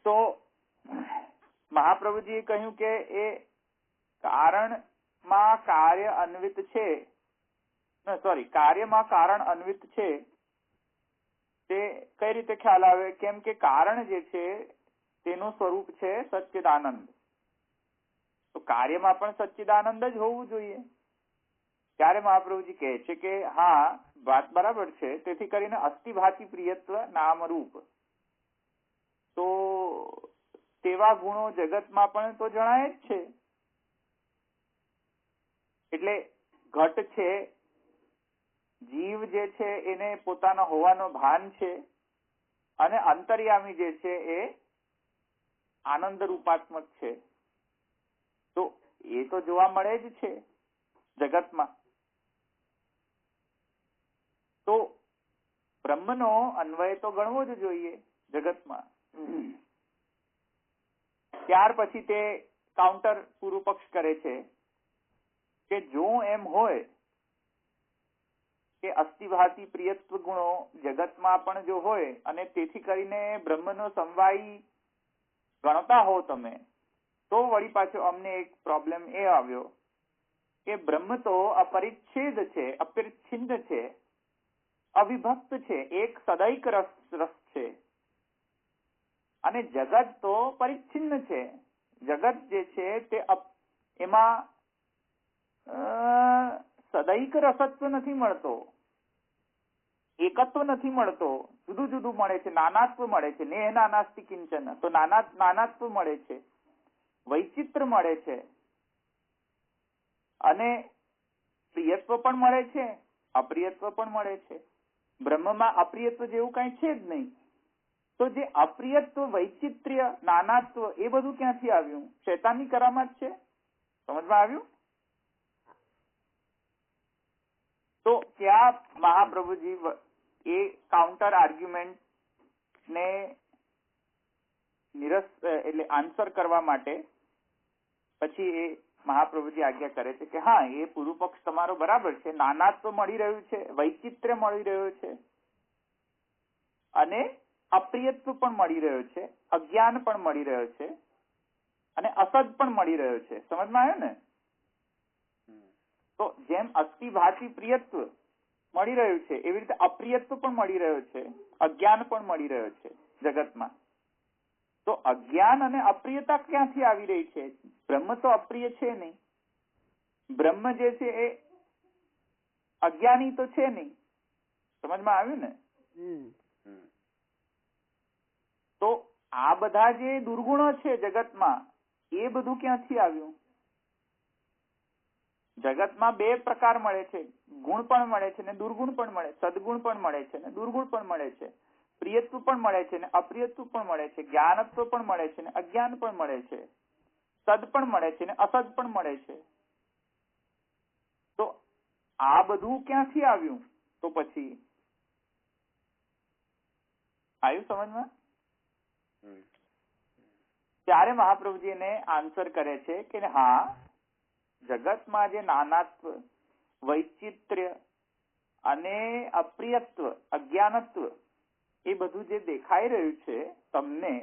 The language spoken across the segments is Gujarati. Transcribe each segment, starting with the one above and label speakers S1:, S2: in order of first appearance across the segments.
S1: તો મહાપ્રભુજીએ કહ્યું કે એ કારણમાં કાર્ય અન્વિત છે, કાર્યમાં કારણ અન્વિત છે, તે કઈ રીતે ખ્યાલ આવે? કેમ કે કારણ જે છે તેનું સ્વરૂપ છે સચ્ચિદાનંદ. તો કાર્યમાં પણ સચ્ચિદાનંદ જ હોવું જોઈએ. ત્યારે મહાપ્રભુજી કહે છે કે હા, વાત બરાબર છે. તેથી કરીને અસ્થિભાતિ પ્રિયત્વ નામરૂપ, તો તેવા ગુણો જગતમાં પણ તો જણાય જ છે. એટલે ઘટ છે, જીવ જે છે એને પોતાનો હોવાનો ભાન છે, અને અંતર્યામી જે છે એ આનંદ રૂપાત્મક છે. તો એ તો જોવા મળે જ છે જગતમાં. તો બ્રહ્મનો અન્વય તો ગણવો જ જોઈએ જગતમાં. ત્યાર પછી તે કાઉન્ટર પૂર્વ પક્ષ કરે છે કે જો એમ હોય કે અસ્થિભાતિ પ્રિયત્વ ગુણો જગતમાં પણ જો હોય, અને તેથી કરીને બ્રહ્મનો સમવાયી ગણતા હો તમે, તો વળી પાછો અમને એક પ્રોબ્લેમ એ આવ્યો કે બ્રહ્મ તો અપરિચ્છેદ છે, અપરિચ્છિન્ન છે, અવિભક્ત છે, એક સદૈક રસ છે, અને જગત તો પરિચ્છિન્ન છે. જગત જે છે તે એમાં સદૈક રસત્વ નથી મળતો, એકત્વ નથી મળતો, જુદું જુદું મળે છે, નાનાત્વ મળે છે. નેહ નાનાસ્તિ કિંચન, તો નાનાત્વ મળે છે, વૈચિત્ર મળે છે, અને પ્રિયત્વ પણ મળે છે, અપ્રિયત્વ પણ મળે છે. બ્રહ્મમાં અપ્રિયત્વ જેવું કઈ છે જ નહીં. તો જે અપ્રિયત્વ, વૈચિત્ર્ય, નાનાત્વ એ બધું ક્યાંથી આવ્યું? શૈતાનની કરામત છે. સમજમાં આવ્યું? તો ત્યાં મહાપ્રભુજી એ કાઉન્ટર આર્ગ્યુમેન્ટ ને એટલે આન્સર કરવા માટે પછી એ મહાપ્રભુજી આજ્ઞા કરે છે કે હા, એ પૂર્વ પક્ષ તમારો બરાબર છે, નાનાત્વ મળી રહ્યું છે, વૈચિત્ર્ય મળી રહ્યું છે, અને અપ્રિયત્વ પણ મળી રહ્યો છે, અજ્ઞાન પણ મળી રહ્યો છે, અને અસદ પણ મળી રહ્યો છે. સમજમાં આવ્યું ને? તો જેમ અસ્થિભાતિ પ્રિયત્વ મળી રહ્યું છે, એવી રીતે અપ્રિયત્વ પણ મળી રહ્યો છે, અજ્ઞાન પણ મળી રહ્યો છે જગતમાં. તો અજ્ઞાન અને અપ્રિયતા ક્યાંથી આવી રહી છે? બ્રહ્મ તો અપ્રિય છે નહીં, બ્રહ્મ જે છે એ અજ્ઞાની તો છે નહીં. સમજમાં આવ્યું ને? તો આ બધા જે દુર્ગુણો છે જગતમાં, એ બધું ક્યાંથી આવ્યું? જગતમાં બે પ્રકાર મળે છે, ગુણ પણ મળે છે ને દુર્ગુણ પણ મળે, સદગુણ પણ મળે છે ને દુર્ગુણ પણ મળે છે, પ્રિયત્વ પણ મળે છે ને અપ્રિયત્વ પણ મળે છે, જ્ઞાનત્વ પણ મળે છે ને અજ્ઞાન પણ મળે છે, સદ પણ મળે છે ને અસદ પણ મળે છે. તો આ બધું ક્યાંથી આવ્યું? તો પછી આવ્યું સમજમાં? ત્યારે મહાપ્રભુજી એને આન્સર કરે છે કે હા, જગતમાં જે નાનાત્વ, વૈચિત્ર્ય અને અપ્રિયત્વ, અજ્ઞાનત્વ એ બધું જે દેખાઈ રહ્યું છે તમને,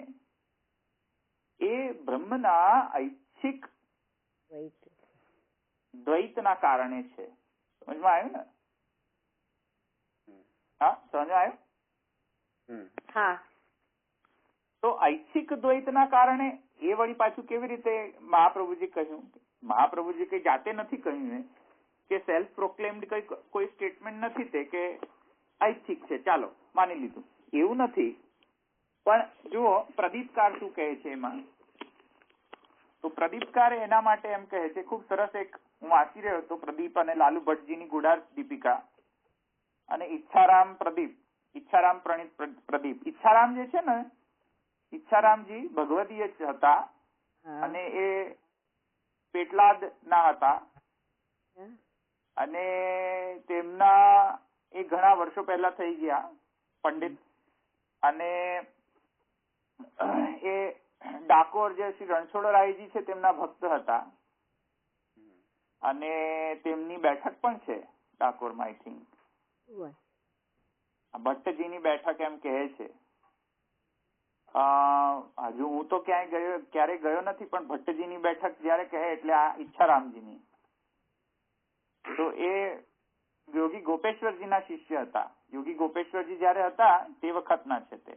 S1: એ બ્રહ્મના ઐચ્છિક દ્વૈતના કારણે છે. સમજમાં આવ્યું ને? હા, સમજમાં આવ્યું?
S2: હા.
S1: તો ઐચ્છિક દ્વૈતના કારણે એ વળી પાછું કેવી રીતે મહાપ્રભુજી કહ્યું? મહાપ્રભુજી કઈ જાતે નથી કહ્યું કે સેલ્ફ પ્રોક્લેમ્ડ કોઈ સ્ટેટમેન્ટ નથી તે કે ઐચ્છિક છે, ચાલો માની લીધું, એવું નથી. પણ જુઓ પ્રદીપકાર શું કહે છે એમાં. તો પ્રદીપકાર એના માટે એમ કહે છે, ખૂબ સરસ, એક હું વાંચી રહ્યો હતો, પ્રદીપ અને લાલુ ભટ્ટજીની ગુડાર દીપિકા, અને ઈચ્છારામ પ્રદીપ, ઈચ્છારામ પ્રણીત પ્રદીપ. ઈચ્છારામ જે છે ને, ઈચ્છારામજી ભગવદીય હતા, અને એ પેટલાદ ના હતા, અને તેમના એ ઘણા વર્ષો પહેલા થઈ ગયા પંડિત, અને એ ડાકોર જે શ્રી રણછોડરાયજી છે તેમના ભક્ત હતા, અને તેમની બેઠક પણ છે ડાકોરમાં. આઈ થિંક ભટ્ટજીની બેઠક એમ કહે છે. હજુ હું તો ક્યારેય ગયો નથી, પણ ભટ્ટજીની બેઠક જયારે કહે એટલે આ ઈચ્છારામજીની, તો એ યોગી ગોપેશ્વરજીના શિષ્ય હતા. યોગી ગોપેશ્વરજી જયારે હતા તે વખતના છે તે.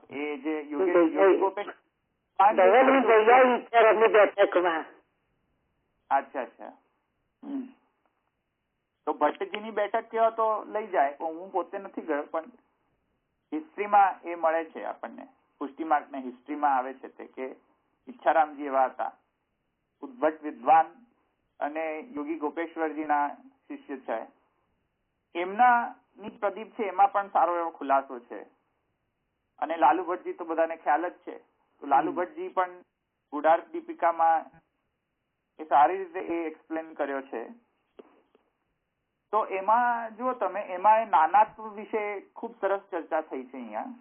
S1: એ જે યોગી ગોપેશ્વર, અચ્છા. તો ભટ્ટજીની બેઠક કયો તો લઈ જાય, હું પોતે નથી ગયો, પણ હિસ્ટ્રીમાં એ મળે છે આપણને, પુષ્ટિ માર્ક ને હિસ્ટ્રીમાં આવે છે તે કે ઈચ્છારામજી એવા હતા, ઉદ્ભટ વિદ્વાન અને યોગી ગોપેશ્વરજીના શિષ્ય છે. એમના ની પ્રદીપ છે એમાં પણ સારો એવો ખુલાસો છે. અને લાલુ ભટ્ટજી તો બધાને ખ્યાલ જ છે. તો લાલુ ભટ્ટજી પણ ગુડાર્થ દીપિકામાં એ સારી રીતે એ એક્સપ્લેન કર્યો છે. તો એમાં જુઓ તમે, એમાં નાનાત્વ વિશે ખૂબ સરસ ચર્ચા થઈ છે અહીંયા.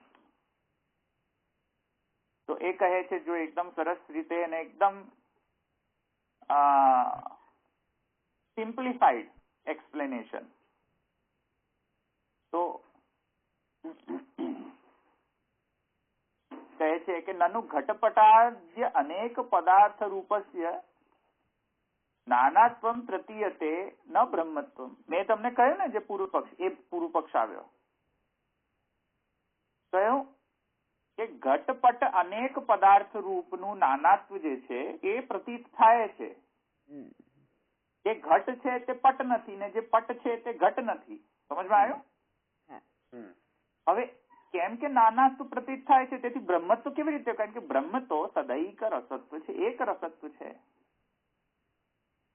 S1: તો એ કહે છે જો એકદમ સરસ રીતે અને એકદમ સિમ્પ્લિફાઈડ એક્સપ્લેનેશન. તો કહે છે કે નનુ ઘટપટાદ્ય અનેક પદાર્થ રૂપસ્ય નાનાત્વમ પ્રતીયતે ન બ્રહ્મત્વમ. મેં તમને કહ્યું ને જે પૂર્વ પક્ષ, એ પૂર્વ પક્ષ આવ્યો. કહ્યું કે ઘટપટ અનેક પદાર્થ રૂપનું નાનાત્વ જે છે એ પ્રતીત થાય છે. જે ઘટ છે તે પટ નથી, ને જે પટ છે તે ઘટ નથી. સમજમાં આવ્યું? હવે કેમ કે નાનાત્વ પ્રતીત થાય છે, તેથી બ્રહ્મત્વ કેવી રીતે? કારણ કે બ્રહ્મ તો સદૈક રસત્વ છે, એક રસત્વ છે,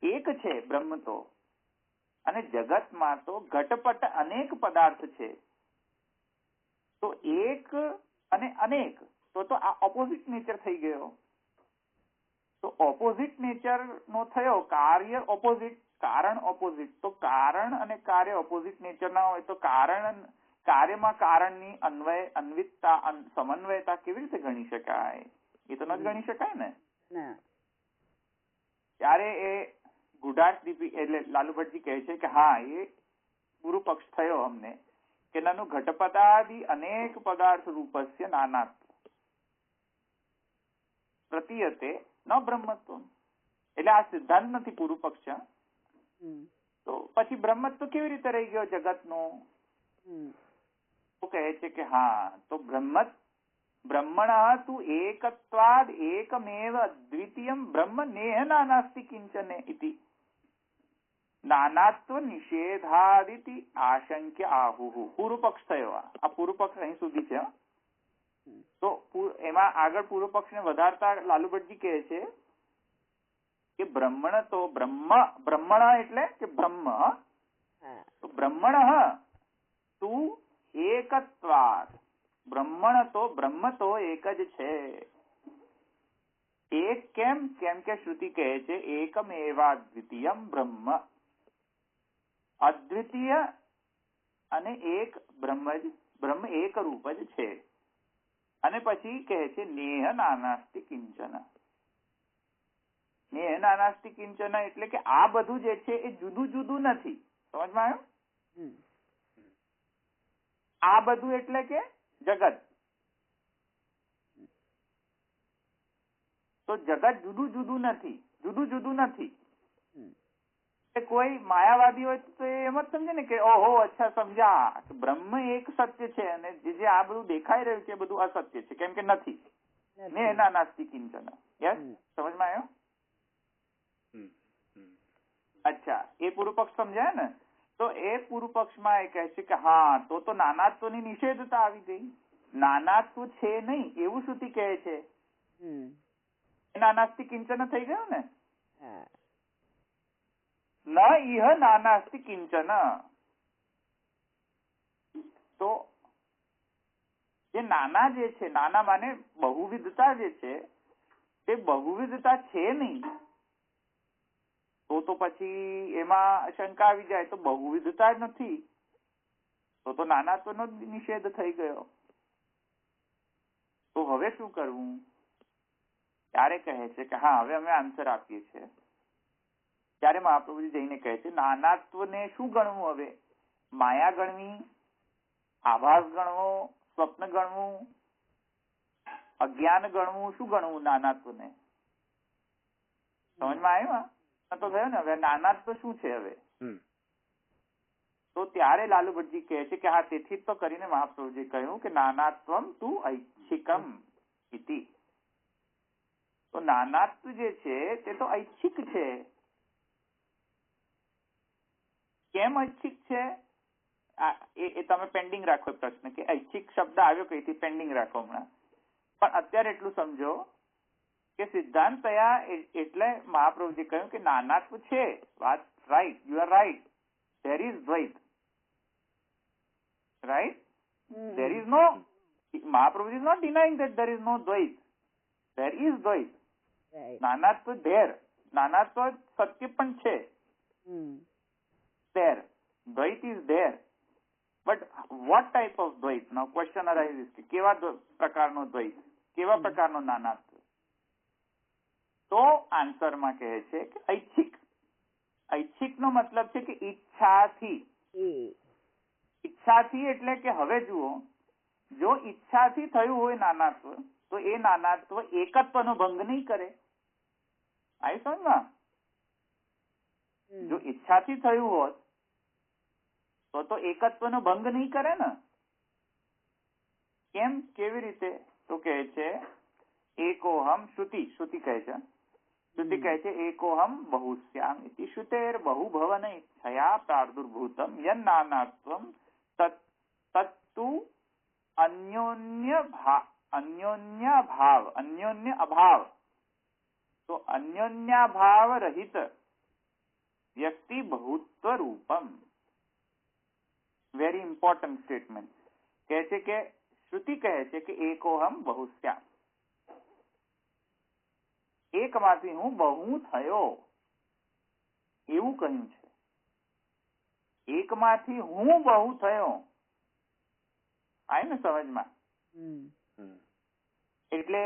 S1: એક છે બ્રહ્મ તો. અને જગતમાં તો ઘટપટ અનેક પદાર્થ છે. તો એક અને અનેક, તો આ ઓપોઝિટ નેચર થઈ ગયો. તો ઓપોઝિટ નેચર નો થયો, કાર્ય ઓપોઝિટ, કારણ ઓપોઝિટ. તો કારણ અને કાર્ય ઓપોઝિટ નેચર ના હોય તો કાર્યમાં કારણની અન્વિતતા, સમન્વયતા કેવી રીતે ગણી શકાય? એ તો ન જ ગણી શકાય ને. ત્યારે એ ગુડાર્થ દીપી એટલે લાલુ ભટ્ટજી કહે છે કે હા, એ પૂર્વ પક્ષ થયો અમને કે નનુ ઘટપટાદિ અનેક પદાર્થ રૂપસ્ય નાનાત્વ પ્રતીયતે ન બ્રહ્મત્વ. એટલે આ સિદ્ધાંત નથી, પૂર્વ પક્ષ. તો પછી બ્રહ્મત્વ કેવી રીતે રહી ગયો જગતનો? તો કહે છે કે હા, તો બ્રહ્મણ તુ એકત્વાદ એકમેવ અદ્વિતીયમ બ્રહ્મ નેહ નાનાસ્તિ કિંચને ઇતિ નાનાત્વ નિષેધાદિતિ આશંક્ય આહુહુ. પૂર્વ પક્ષ થયો. આ પૂર્વ પક્ષ અહીં સુધી છે. તો એમાં આગળ પૂર્વ પક્ષને વધારતા લાલુ ભટ્ટજી કહે છે કે બ્રહ્મણ તો બ્રહ્મણ એટલે કે બ્રહ્મ, તો બ્રહ્મણ તું એકત્વાદ, બ્રહ્મણ તો બ્રહ્મ તો એક જ છે. એક કેમ કે શ્રુતિ કહે છે એકમેવાદ્વિતીયમ બ્રહ્મ, અદ્વિતીય અને એક બ્રહ્મ જ, બ્રહ્મ એક રૂપ જ છે. અને પછી કહે છે નેહ નાનાસ્તિ કિંચન. નેહ નાનાસ્તિ કિંચન એટલે કે આ બધું જે છે એ જુદું જુદું નથી. સમજમાં આવ્યું? આ બધું એટલે કે જગત. તો જગત જુદું જુદું નથી. કોઈ માયાવાદી હોય તો એમ જ સમજે ને કે ઓહો અચ્છા સમજ્યા, બ્રહ્મ એક સત્ય છે અને જે આ બધું દેખાઈ રહ્યું છે બધું અસત્ય છે, કેમ કે નથી. ને એના નાસ્તિ કિંચન. યસ, સમજમાં આવ્યો? અચ્છા, એ પૂર્વ પક્ષ સમજાય ને? તો એ પૂર્વ પક્ષમાં એ કહે છે કે હા, તો નાનાત્વની નિષેધતા આવી ગઈ. નાનાત્વ છે નહીં એવું શ્રુતિ કહે છે. નાનાસ્તિ કિંચન થઈ ગયું ને. ન ઇહ નાનાસ્તિ કિંચન. તો જે નાના જે છે, નાના માને બહુવિધતા જે છે, તે બહુવિધતા છે નહીં. તો પછી એમાં શંકા આવી જાય, તો બહુવિધતા જ નથી તો નાનાત્વનો નિષેધ થઈ ગયો. તો હવે શું કરવું? ત્યારે કહે છે કે હા, હવે અમે આન્સર આપીએ છીએ. ત્યારે મહાપ્રભુજી જઈને કહે છે નાનાત્વને શું ગણવું? હવે માયા ગણવી, આભાસ ગણવો, સ્વપ્ન ગણવું, અજ્ઞાન ગણવું, શું ગણવું નાનાત્વને? સમજમાં આવ્યું? તો થયો ને. હવે નાનાત્વ શું છે? હવે તો ત્યારે લાલુ ભટ્ટજી કહે છે કે હા, તેથી તો કરીને મહાપ્રભુજી કહ્યું કે નાનાત્વમ તું ઐચ્છિકમ ઇતિ. તો નાનાત્વ જે છે તે તો ઐચ્છિક છે. કેમ ઐચ્છિક છે એ તમે પેન્ડિંગ રાખો પ્રશ્ન, કે ઐચ્છિક શબ્દ આવ્યો કઈથી, પેન્ડિંગ રાખો હમણાં. પણ અત્યારે એટલું સમજો કે સિદ્ધાંત થયા એટલે મહાપ્રભુજી કહ્યું કે નાનાત્વ છે. વાત right, you are right. there is દ્વૈત, right? there is no, Mahaprabhuji is not denying that there is no દ્વૈત. there is દ્વૈત. નાનાત્વ there, નાનાત્વ સત્ય પણ છે. there, દ્વૈત is there. but what type of દ્વૈત? now question arises કે કેવા પ્રકારનો દ્વૈત, કેવા પ્રકારનો નાનાત્વ? તો આન્સરમાં કહે છે કે ઐચ્છિક. ઐચ્છિક નો મતલબ છે કે ઈચ્છાથી. ઈચ્છાથી એટલે કે હવે જુઓ, જો ઈચ્છાથી થયું હોય નાનાત્વ, તો એ નાનાત્વ એકત્વનો ભંગ નહીં કરે. આવી સમજમાં? જો ઈચ્છાથી થયું હોત તો એકત્વનો ભંગ નહીં કરે ને. કેમ? કેવી રીતે? તો કહે છે એકોહમ, શ્રુતિ કહે છે, શ્રુતિ કહે છે એકોહમ બહુશ્યામ ઇતિ શ્રુતેર બહુભવન ઇચ્છયા પ્રાદુર્ભૂતમ યન્નાનાત્વમ તત્તુ અન્યોન્ય અભાવ. તો અન્યોન્યાભાવ રહિત વ્યક્તિ બહુત્વ રૂપમ. Very important statement. કહે છે કે શ્રુતિ કહે છે કે એકોહમ બહુશ્યામ, એકમાંથી હું બહુ થયો એવું કહ્યું છે. એકમાંથી હું બહુ થયો. આય ને સમજમાં? એટલે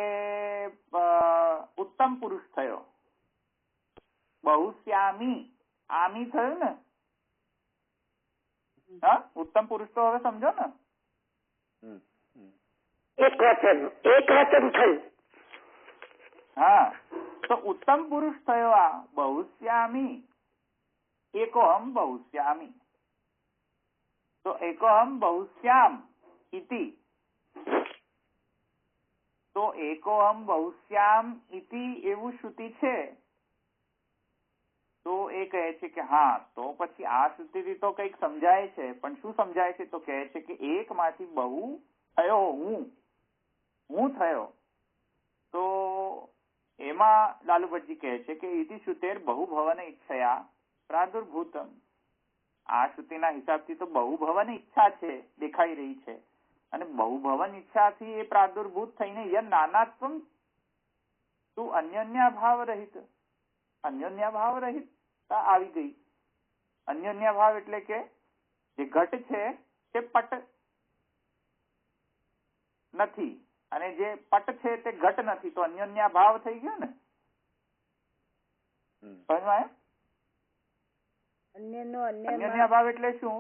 S1: ઉત્તમ પુરુષ થયો. બહુશ્યામી, આમી થયું ને. હા, ઉત્તમ પુરુષ તો હવે સમજો ને.
S2: એક વચન થયું.
S1: હા, તો ઉત્તમ પુરુષ થયો આ બહુશ્યામી. એકોહમ બહુશ્યામી. તો એકોહમ બહુશ્યામ ઇતિ. તો એકોહમ બહુશ્યામ ઇતિ એવું શ્રુતિ છે. તો એ કહે છે કે હા, તો પછી આ શ્રુતિથી તો કંઈક સમજાય છે. પણ શું સમજાય છે? તો કહે છે કે એકમાંથી બહુ થયો, હું થયો. તો એમાં લાલુ ભટ્ટજી કહે છે કે ઇતિ શ્રુતેર બહુભવન ઈચ્છયા પ્રાદુર્ભૂતમ. આ શ્રુતિના હિસાબથી તો બહુભવન ઈચ્છા છે, દેખાઈ રહી છે. અને બહુભવન ઈચ્છાથી એ પ્રાદુર્ભૂત થઈને યન નાનાત્વમ તું અન્યોન્યાભાવ રહિત. અન્યોન્યાભાવ રહિતતા આવી ગઈ. અન્યોન્યાભાવ એટલે કે જે ઘટ છે તે પટ નથી, અને જે પટ છે તે ઘટ નથી. તો અન્યોન્યાભાવ થઈ ગયો ને. સમજમાં? અન્યોન્યાભાવ એટલે શું?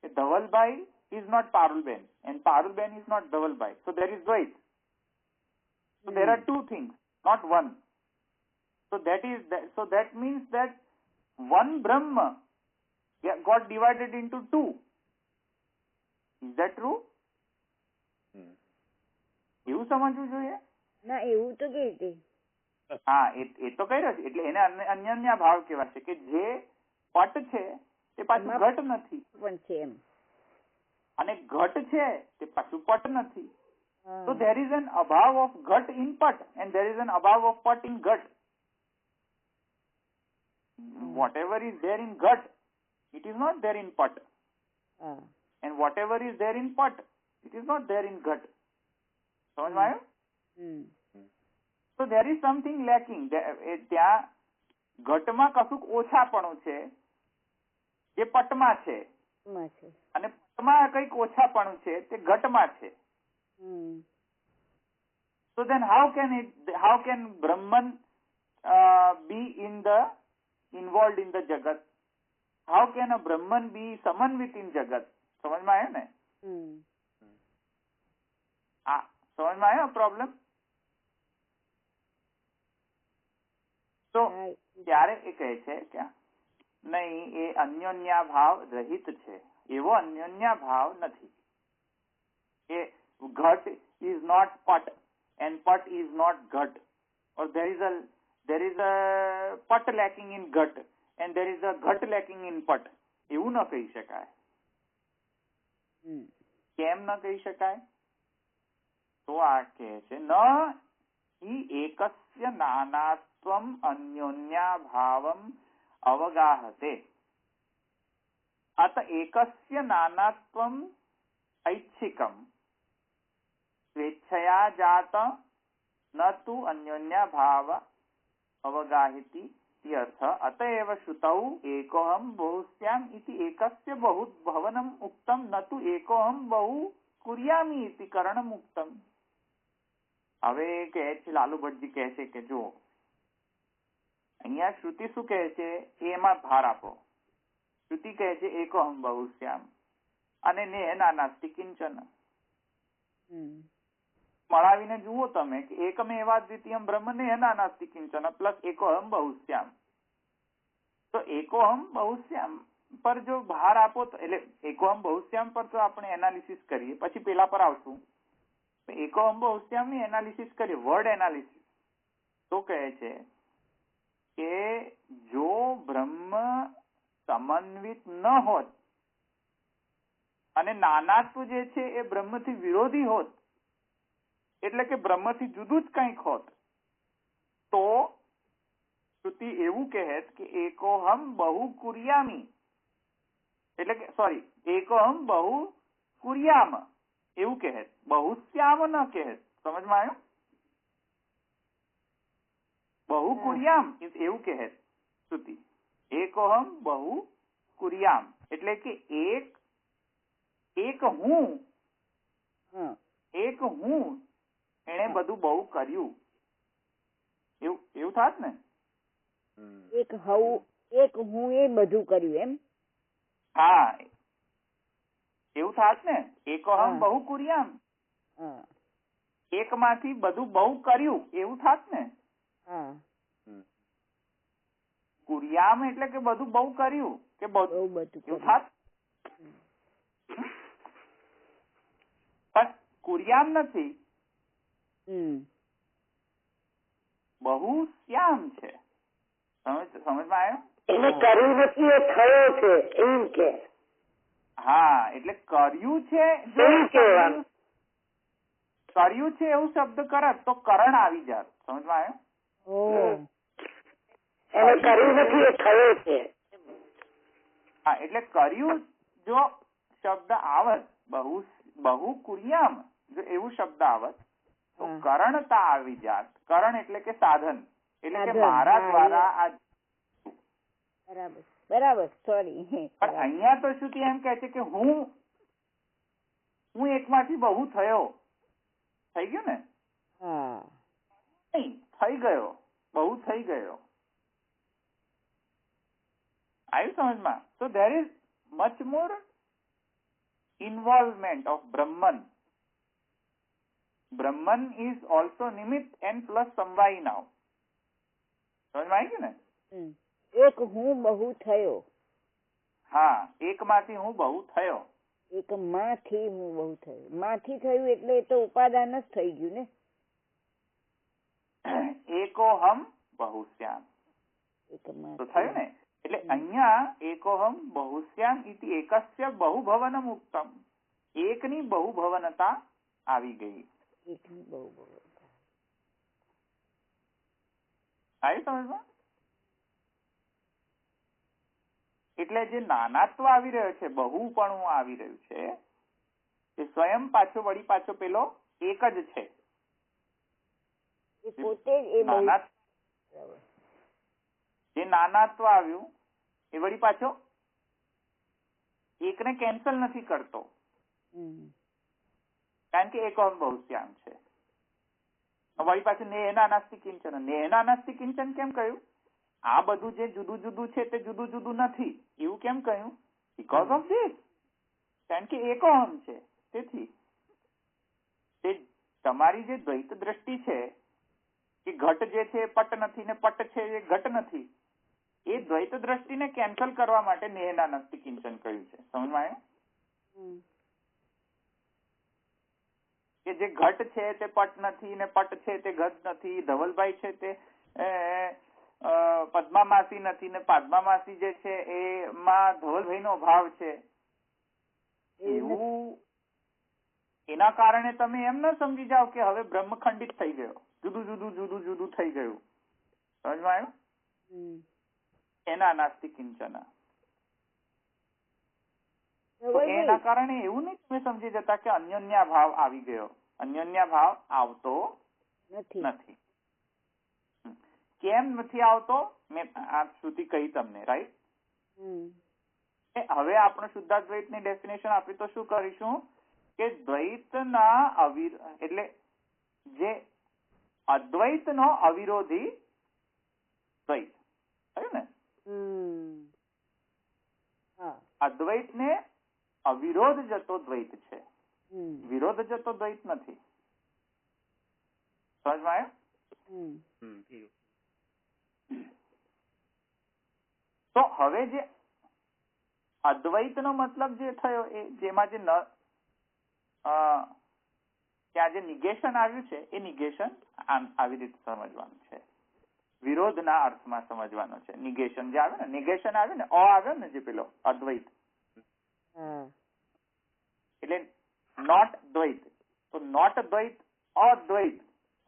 S1: કે Dhavalbhai is not Parulben and Parulben is not Dhavalbhai. So there is Dvait. So there are two things, not one. So that means that one Brahma got divided into two. Is that true? એવું સમજવું જોઈએ
S3: ના. એવું તો કેવી રીતે?
S1: હા, એ તો કહી રહ્યો છે. એટલે એને અન્યોન્ય ભાવ કહેવાય છે કે જે પટ છે તે પાછું ઘટ નથી
S3: પણ છે એમ,
S1: અને ઘટ છે તે પાછું પટ નથી. So there is an abhav of ghat in pat and there is an abhav of pat in ghat. Whatever is there in ghat, it is not there in pat. And whatever is there in pat, it is not there in ghat. સમજમાં આવ્યું? So there is something lacking. ત્યાં ઘટમાં કશુંક ઓછાપણું છે જે પટમાં છે, અને પટમાં કંઈક ઓછાપણું છે તે ઘટમાં છે. So then how can Brahman be involved in the Jagat? How can a Brahman be Samanvit in Jagat? સમજમાં આવ્યું ને? સમજમાં આવ્યો પ્રોબ્લેમ? તો ત્યારે એ કહે છે કે નહીં, એ અન્યોન્યા ભાવ રહિત છે, એવો અન્યોન્યા ભાવ નથી. એ ઘટ is not પટ and પટ is not ઘટ, or there is a પટ lacking in ઘટ and there is a ઘટ lacking in પટ, એવું ન કહી શકાય. કેમ ન કહી શકાય? તો આ કહે છે ન હિ એકસ્ય નાનાત્વમ અન્યોન્યા ભાવમ અવગાહતે. અત એકસ્ય નાનાત્વમ ઐચ્છિકમ સ્વેચ્છયા જાત ન તુ અન્યોન્યા ભાવ અવગાહિતિ અર્થ. અતએવ શ્રુતૌ એકોહમ બહુસ્યામ ઇતિ એકસ્ય બહુભવનમ ઉક્તમ ન તુ એકોહમ બહુ કુર્યામી ઇતિ કરણમ ઉક્તમ. હવે કહે છે લાલુ ભટ્ટજી કહે છે કે જો અહીંયા શ્રુતિ શું કહે છે એમાં ભાર આપો. શ્રુતિ કહે છે એકોહમ બહુસ્યામ અને ને નાનાસ્તિ કિંચન. મળાવીને જુઓ તમે કે એકમેવા દ્વિતીયમ બ્રહ્મ ને નાનાસ્તિ કિંચન પ્લસ એકોહમ બહુસ્યામ. તો એકોહમ બહુસ્યામ પર જો ભાર આપો તો એટલે એકોહમ બહુસ્યામ પર તો આપણે એનાલિસિસ કરીએ, પછી પેલા પર આવશું. એકોહમ બહુસ્યામ ની એનાલિસિસ કરીએ, વર્ડ એનાલિસિસ. તો કહે છે કે જો બ્રહ્મ સમન્વિત ન હોત અને નાનાત્વ જે છે એ બ્રહ્મથી વિરોધી હોત, એટલે કે બ્રહ્મથી જુદું જ કંઈક હોત, તો શ્રુતિ એવું કહેત કે એકોહમ બહુ કુર્યામી, એટલે કે સોરી એકોહમ બહુ કુર્યામ એવું કહેત, બહુશ્યામ ન કહેત. સમજમાં આવ્યું? બહુ કુર્યામ એવું કહેત શ્રુતિ. એકોહમ બહુ કુર્યામ એટલે કે એક હું એને બધું બહુ કર્યું એવું થાત ને.
S3: એક હું એ બધું કર્યું એમ.
S1: હા એવું થાત ને. એકોહમ બહુ કુર્યામ, એક માંથી બધું બહુ કર્યું એવું થાત ને. કુર્યામ એટલે કે બધું બહુ કર્યું કે બધું એવું થાત. પણ કુર્યામ નથી, બહુ શ્યામ છે. સમજમાં આવ્યો?
S2: એને કર્યું નથી, એ થયો છે એમ કે.
S1: હા એટલે કર્યું છે, કર્યું છે એવું શબ્દ કરત તો કરણ આવી જાત. સમજમાં આવ્યો?
S2: એને કર્યું નથી, એ થયો છે.
S1: હા એટલે કર્યું જો શબ્દ આવત, બહુ કુર્યામ જો એવું શબ્દ આવત તો કરણતા આવી જાત. કરણ એટલે કે સાધન, એટલે કે મારા દ્વારા આ.
S3: બરાબર સોરી.
S1: પણ અહીંયા તો શું એમ કહે છે કે હું એકમાંથી બહુ થયો, થઈ ગયું ને. નહીં થઈ ગયો, બહુ થઈ ગયો. આવ્યું સમજમાં? So there is much more involvement of Brahman. Brahman is also નિમિત્ત and plus સમવાયી now. સમજમાં આવી ગયું ને?
S3: એક હું બહુ થયો.
S1: હા એકમાંથી હું બહુ થયો.
S3: એક માંથી હું બહુ થયો. માંથી થયું એટલે એ તો ઉપાદાન જ થઈ ગયું ને.
S1: એકોહમ બહુશ્યામ તો થયું ને. એટલે અહીંયા એકોહમ બહુશ્યામ ઇતિ એકસ્ય બહુભવનમ ઉક્તમ. એકની બહુભવનતા આવી ગઈ.
S3: એકની બહુભવનતા
S1: આવી સમજમાં? એટલે જે નાનાત્વ આવી રહ્યો છે, બહુપણું આવી રહ્યું છે, એ સ્વયં પાછો વળી પાછો પેલો એક જ છે. જે નાનાત્વ આવ્યું એ વળી પાછો એકને કેન્સલ નથી કરતો, કારણ કે એકોહમ બહુશ્યામ છે. વળી પાછું નેહના નાસ્તિ કિંચન. નેહના નાસ્તિ કિંચન કેમ કહ્યું? આ બધું જે જુદું જુદું છે તે જુદું જુદું નથી એવું કેમ કહ્યું? બીકોઝ ઓફ ધીસ, કારણ કે એકોહમ છે. તેથી તમારી જે દ્વૈત દ્રષ્ટિ છે કે ઘટ જે છે એ પટ નથી ને પટ છે એ ઘટ નથી, એ દ્વૈત દ્રષ્ટિને કેન્સલ કરવા માટે નેહના નાસ્તિ કિંચન કહ્યું છે. સમજમાં આવ્યું? કે જે ઘટ છે તે પટ નથી ને પટ છે તે ઘટ નથી, ધવલભાઈ છે તે પદ્મા માસી નથી ને પદ્મા માસી જે છે એમાં ધવલભાઈ નો ભાવ છે, એવું એના કારણે તમે એમ ન સમજી જાઓ કે હવે બ્રહ્મ ખંડિત થઈ ગયો, જુદું જુદું જુદું જુદું થઈ ગયું. સમજમાં આવ્યું? એના નાસ્તિ કિંચન. એના કારણે એવું નહીં તમે સમજી જતા કે અન્યોન્ય ભાવ આવી ગયો. અન્યોન્ય ભાવ આવતો નથી. કેમ નથી આવતો મેં આ શ્રુતિ કહી તમને, રાઈટ? હવે આપણે શુદ્ધાદ્વૈત ની ડેફિનેશન આપી તો શું કરીશું કે દ્વૈતના એટલે જે અદ્વૈત નો અવિરોધી દ્વૈત થયું ને. અદ્વૈત ને અવિરોધ જતો દ્વૈત છે, વિરોધ જતો દ્વૈત નથી. સમજમાં આવ્યું? તો હવે જે અદ્વૈત નો મતલબ જે થયો એ જેમાં જે ત્યાં જે નિગેશન આવ્યું છે એ નિગેશન આવી રીતે સમજવાનું છે, વિરોધના અર્થમાં સમજવાનો છે. નિગેશન જે આવે ને, નિગેશન આવ્યું ને, આવ્યો ને જે પેલો અદ્વૈત એટલે નોટ દ્વૈત. તો નોટ દ્વૈત, અદ્વૈત,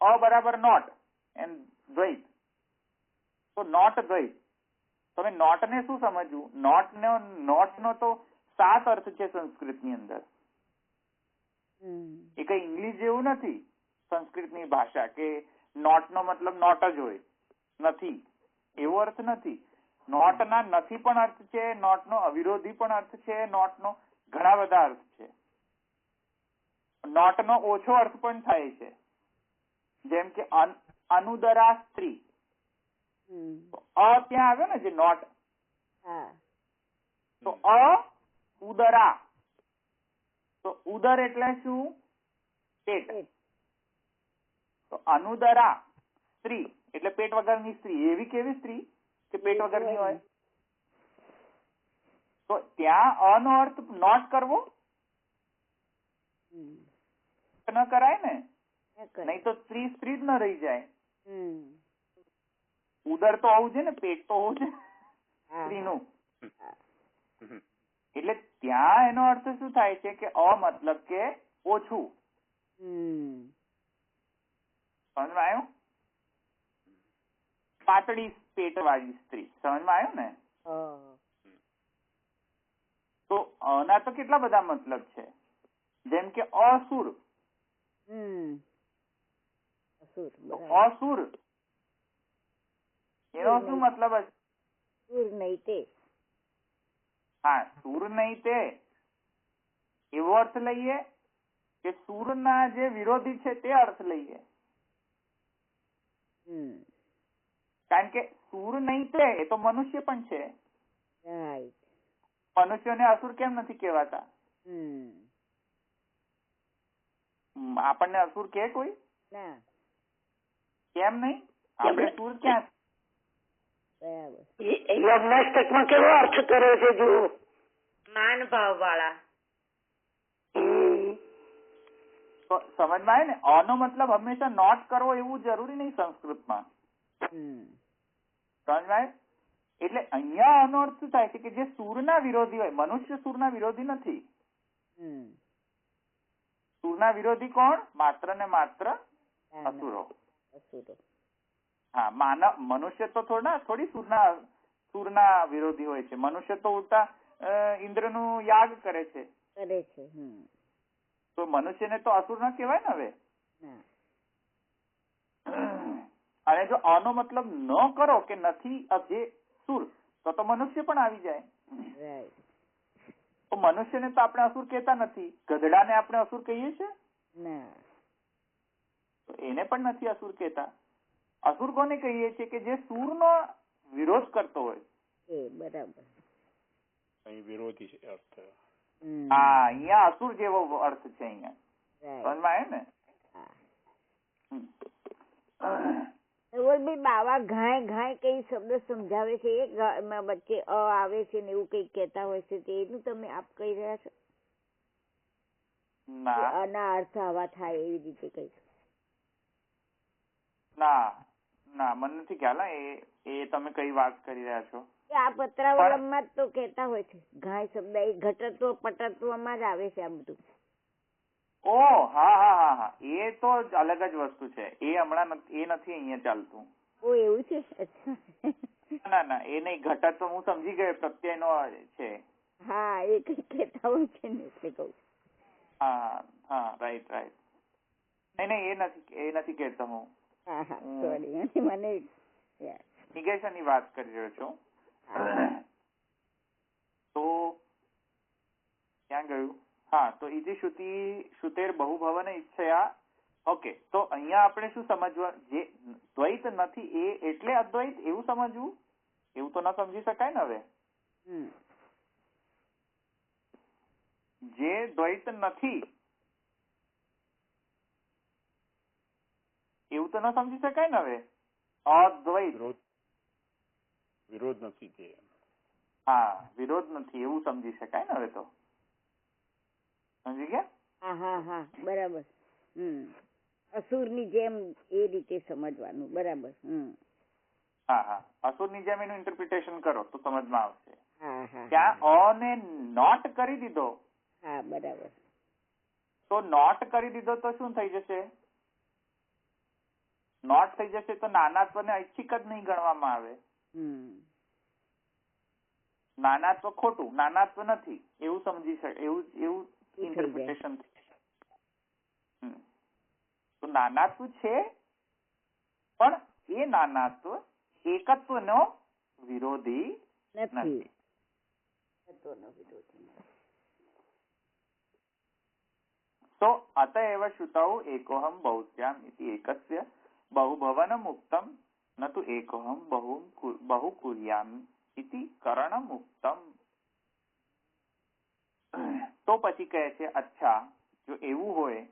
S1: બરાબર નોટ એન્ડ દ્વૈત. તો નોટ દ્વૈત. તમે નોટ ને શું સમજવું? નોટ નો તો 7 અર્થ છે સંસ્કૃતની અંદર. એ કઈ ઇંગ્લિશ જેવું નથી સંસ્કૃતની ભાષા કે નોટ નો મતલબ નોટ જ હોય, નથી, એવો અર્થ નથી. નોટ ના નથી પણ અર્થ છે, નોટ નો અવિરોધી પણ અર્થ છે, નોટ નો ઘણા બધા અર્થ છે. નોટ નો ઓછો અર્થ પણ થાય છે, જેમ કે અનુદરા સ્ત્રી. ત્યાં આવ્યો ને જે નોટ, તો ઉદરા. તો ઉદર એટલે શું? પેટ. તો અનુદરા સ્ત્રી એટલે પેટ વગરની સ્ત્રી. એવી કેવી સ્ત્રી કે પેટ વગરની હોય? તો ત્યાં અનો અર્થ નોટ કરવો ન કરાય ને, નહીં તો સ્ત્રી સ્ત્રી જ ન રહી જાય. ઉદર તો હોવું છે ને, પેટ તો હોવું છે સ્ત્રીનું. એટલે ત્યાં એનો અર્થ શું થાય છે કે મતલબ કે ઓછું. સમજમાં આવ્યું? પાતળી પેટ વાળી સ્ત્રી. સમજમાં આવ્યું ને? તો ના તો કેટલા બધા મતલબ છે, જેમ કે અસુર. અસુર એનો શું મતલબ હશે?
S3: સુર નહીં તે.
S1: હા, સુર નહીં તે એવો અર્થ લઈએ કે સુરના જે વિરોધી છે તે અર્થ લઈએ. કારણ કે સુર નહીં તે એ તો મનુષ્ય પણ છે. મનુષ્યોને અસુર કેમ નથી કહેવાતા? આપણને અસુર કે કોઈ? કેમ નહીં? આપણે સુર ક્યાં?
S2: યજ્ઞાષ્ટકમાં કેવો અર્થ કરે છે જુઓ,
S3: માન ભાવ વાળા.
S1: તો સમજમાં આવે ને? અનો મતલબ હંમેશા નોટ કરવો એવું જરૂરી નહીં સંસ્કૃતમાં. સમજમાં આવે? એટલે અહીંયા આનો અર્થ શું થાય છે કે જે સૂરના વિરોધી હોય. મનુષ્ય સૂરના વિરોધી નથી. સૂરના વિરોધી કોણ? માત્ર ને માત્ર અસુરો. હા, મનુષ્ય તો થોડી સૂરના વિરોધી હોય છે. મનુષ્ય તો ઉલટા ઇન્દ્રનું યાગ કરે છે. તો મનુષ્યને તો અસુર ના કહેવાય ને હવે. અને જો આનો મતલબ ન કરો કે નથી જે સુર, તો મનુષ્ય પણ આવી જાય. તો મનુષ્યને તો આપણે અસુર કહેતા નથી. ગધડાને આપણે અસુર કહીએ છીએ? તો એને પણ નથી અસુર કહેતા. અસુર કોને કહીએ છીએ કે જે સૂરનો વિરોધ કરતો હોય.
S3: બરાબર.
S4: વિરોધી અર્થ.
S1: હા, અહીંયા અસુર જેવો અર્થ છે. અહીંયા સમજમાં આવે ને?
S3: ધવલભાઈ બાવા ઘાય ઘાય કઈ શબ્દ સમજાવે છે એ એમાં વચ્ચે અ આવે છે ને એવું કઈ કહેતા હોય છે તે એનું તમે આપ કહી રહ્યા છો
S1: ના
S3: આના અર્થ આવા થાય એવી રીતે કઈ
S1: ના ના મને નથી ખ્યાલ એ તમે કઈ વાત કરી રહ્યા છો
S3: આ પત્રાવલમમાં જ તો કહેતા હોય છે ઘાય શબ્દ એ ઘટત્વ પટત્વમાં જ આવે છે આ બધું
S1: ઓ હા હા હા હા એ તો અલગ જ વસ્તુ છે એ હમણાં એ નથી અહીંયા ચાલતું
S3: ઓ એવું છે
S1: ના ના એ નહીં ઘટત તો હું સમજી ગયો પ્રત્યયનો છે
S3: હા એ કઈ કહેતા હોય છે ને એટલે કહું
S1: હા હા રાઈટ રાઈટ નહીં એ નથી કહેતો હું
S3: હા હા સોરી મને
S1: નિગેશન ની વાત કરી રહ્યો છું તો ક્યાં ગયું હા તો ઇતિ શ્રુતેર બહુભવન ઈચ્છયા ઓકે તો અહીંયા આપણે શું સમજવા જે દ્વૈત નથી એ એટલે અદ્વૈત એવું સમજવું એવું તો ન સમજી શકાય ને હવે જે દ્વૈત નથી એવું તો ન સમજી શકાય ને હવે અદ્વૈત
S4: વિરોધ નથી તે
S1: હા વિરોધ નથી એવું સમજી શકાય ને હવે તો સમજી ગયા
S3: હા હા હા બરાબર અસુરની જેમ એ રીતે સમજવાનું બરાબર
S1: હા હા અસુરની જેમ એનું ઇન્ટરપ્રિટેશન કરો તો સમજમાં આવશે
S3: હા હા
S1: ત્યાં અ ને નોટ કરી દીધો
S3: હા બરાબર
S1: તો નોટ કરી દીધો તો શું થઈ જશે નોટ થઈ જશે તો નાનાત્વને ઐચ્છિક જ નહીં ગણવામાં આવે નાનાત્વ ખોટું નાનાત્વ નથી એવું સમજી શકે એવું ઇન્ટરપ્રિટેશન તો નાનાત્વ છે પણ એ નાનાત્વ એકત્વનો વિરોધી નથી તો અતએव श्रुतौ एकोऽहं बहुस्याम् इति एकस्य बहुभवनम् उक्तं न तु एकोऽहं बहु कुर्याम् इति करणम् उक्तं તો પછી કહે છે અચ્છા જો એવું હોય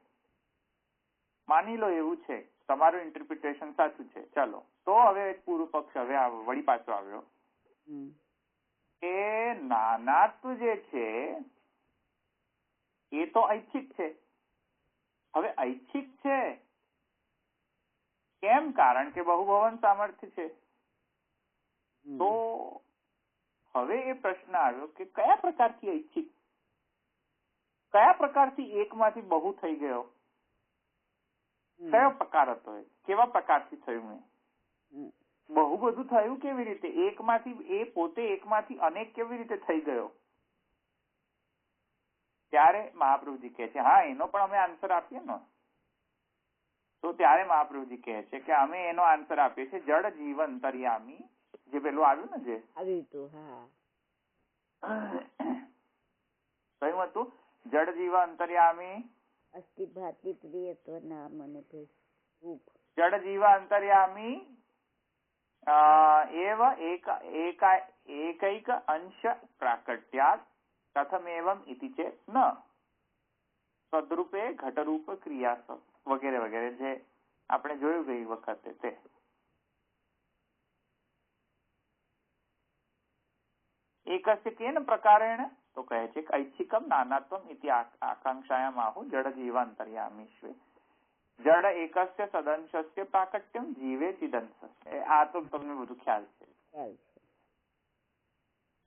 S1: માની લો એવું છે તમારું ઇન્ટરપ્રિટેશન સાચું છે ચાલો તો હવે પૂર્વ પક્ષ હવે વળી પાછો આવ્યો કે નાનાત્વ જે છે એ તો ઐચ્છિક છે હવે ઐચ્છિક છે કેમ કારણ કે બહુભવન સામર્થ્ય છે તો હવે એ પ્રશ્ન આવ્યો કે કયા પ્રકારથી ઐચ્છિક કયા પ્રકારથી એકમાંથી બહુ થઈ ગયો કયો પ્રકાર હતો કેવા પ્રકારથી થયું બહુ બધું થયું કેવી રીતે એકમાંથી એ પોતે એકમાંથી અનેક કેવી રીતે થઈ ગયો ત્યારે મહાપ્રભુજી કહે છે હા એનો પણ અમે આન્સર આપીએ ને તો ત્યારે મહાપ્રભુજી કહે છે કે અમે એનો આન્સર આપીએ છીએ જડ જીવ અંતર્યામી જે પેલું આવ્યું ને જે કયું હતું જડ જીવ અંતર્યામી
S3: અસ્તિ ભાતિ પ્રિયત્વ નામ અને રૂપ
S1: જડ જીવ અંતર્યામી એવ એકૈક અંશ પ્રાકટ્યાત કથમેવમ ઇતિ ચેત ન સદરૂપે ઘટરૂપ ક્રિયા વગેરે વગેરે જે આપણે જોયું ગઈ વખતે તે એકસ્ય કેન પ્રકારેણ તો કહે છે કે ઐચ્છિકમ નાનાત્વમ ઇતિ આકાંક્ષાયામ આહુ જડ જીવાંતર્યામીશ્વે જડ એકસ્ય સદંશસ્ય પ્રાકટ્યમ જીવે ચિદંશ આ તો તમને બધું ખ્યાલ છે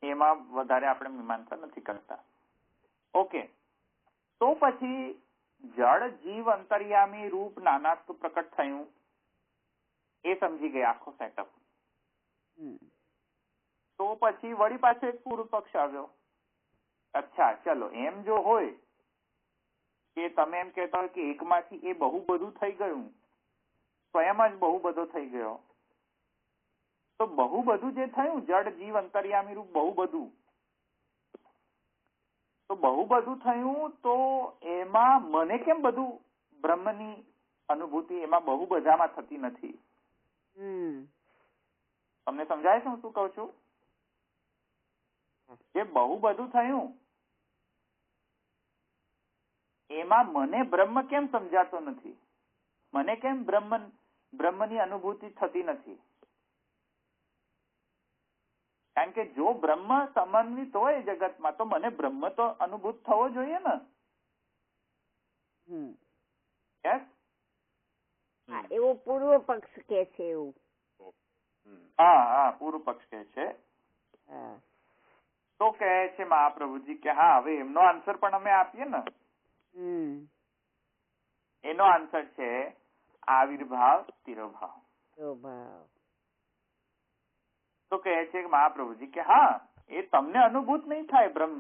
S1: એમાં વધારે આપણે મીમાંસા નથી કરતા ઓકે તો પછી જડ જીવ અંતર્યામી રૂપ નાનાત્વ પ્રકટ થયું એ સમજી ગયા આખો સેટઅપ તો પછી વળી પાછો એક પૂર્વ પક્ષ આવ્યો અચ્છા ચલો એમ જો હોય કે તમે એમ કહેતા હોય કે એકમાંથી એ બહુ બધું થઈ ગયું સ્વયં જ બહુ બધો થઈ ગયો તો બહુ બધું જે થયું જડ જીવ અંતર્યામી રૂપ બહુ બધું તો બહુ બધું થયું તો એમાં મને કેમ બધું બ્રહ્મની અનુભૂતિ એમાં બહુ બધામાં થતી નથી તમને સમજાય છે હું શું કહું છું જે બહુ બધું થયું એમાં મને બ્રહ્મ કેમ સમજાતો નથી મને કેમ બ્રહ્મની અનુભૂતિ થતી નથી? કારણ કે જો બ્રહ્મ સમન્વિત હોય જગતમાં તો મને બ્રહ્મ તો અનુભૂત થવો જોઈએ ને. યસ.
S3: હા, એવો પૂર્વ પક્ષ કે છે એવું.
S1: હા, પૂર્વ પક્ષ કે છે.
S3: હા.
S1: તો કહે છે મહાપ્રભુજી કે હા, હવે એમનો આન્સર પણ અમે આપીએ ને. એનો આન્સર છે આવિર્ભાવ તિરોભાવ. તો કહે છે કે મહાપ્રભુજી કે હા, એ તમને અનુભૂત નહીં થાય બ્રહ્મ.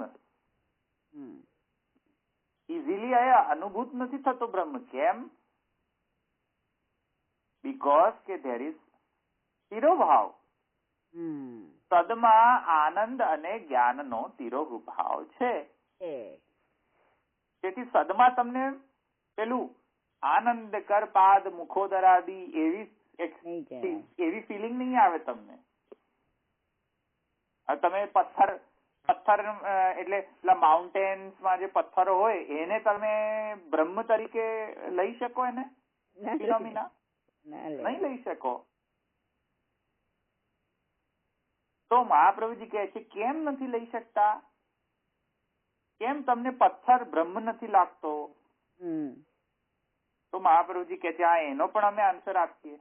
S1: ઇઝીલી અનુભૂત નથી થતો બ્રહ્મ. કેમ? બીકોઝ કે ધેર ઇઝ તિરોભાવ. સદમાં આનંદ અને જ્ઞાનનો તિરોભાવ છે. તેથી સદમાં તમને પેલું આનંદ કરપાદ મુખોદરાદી એવી ફિલિંગ નહીં આવે તમને. તમે પથ્થર એટલે પેલા માઉન્ટેન્સમાં જે પથ્થરો હોય એને તમે બ્રહ્મ તરીકે લઈ શકો? એને ફિનોમિના નહીં લઈ શકો. તો મહાપ્રભુજી કહે છે કેમ નથી લઈ શકતા? કેમ તમને પથ્થર બ્રહ્મ નથી લાગતો? તો મહાપ્રભુજી કહે છે એનો પણ અમે આન્સર આપીએ.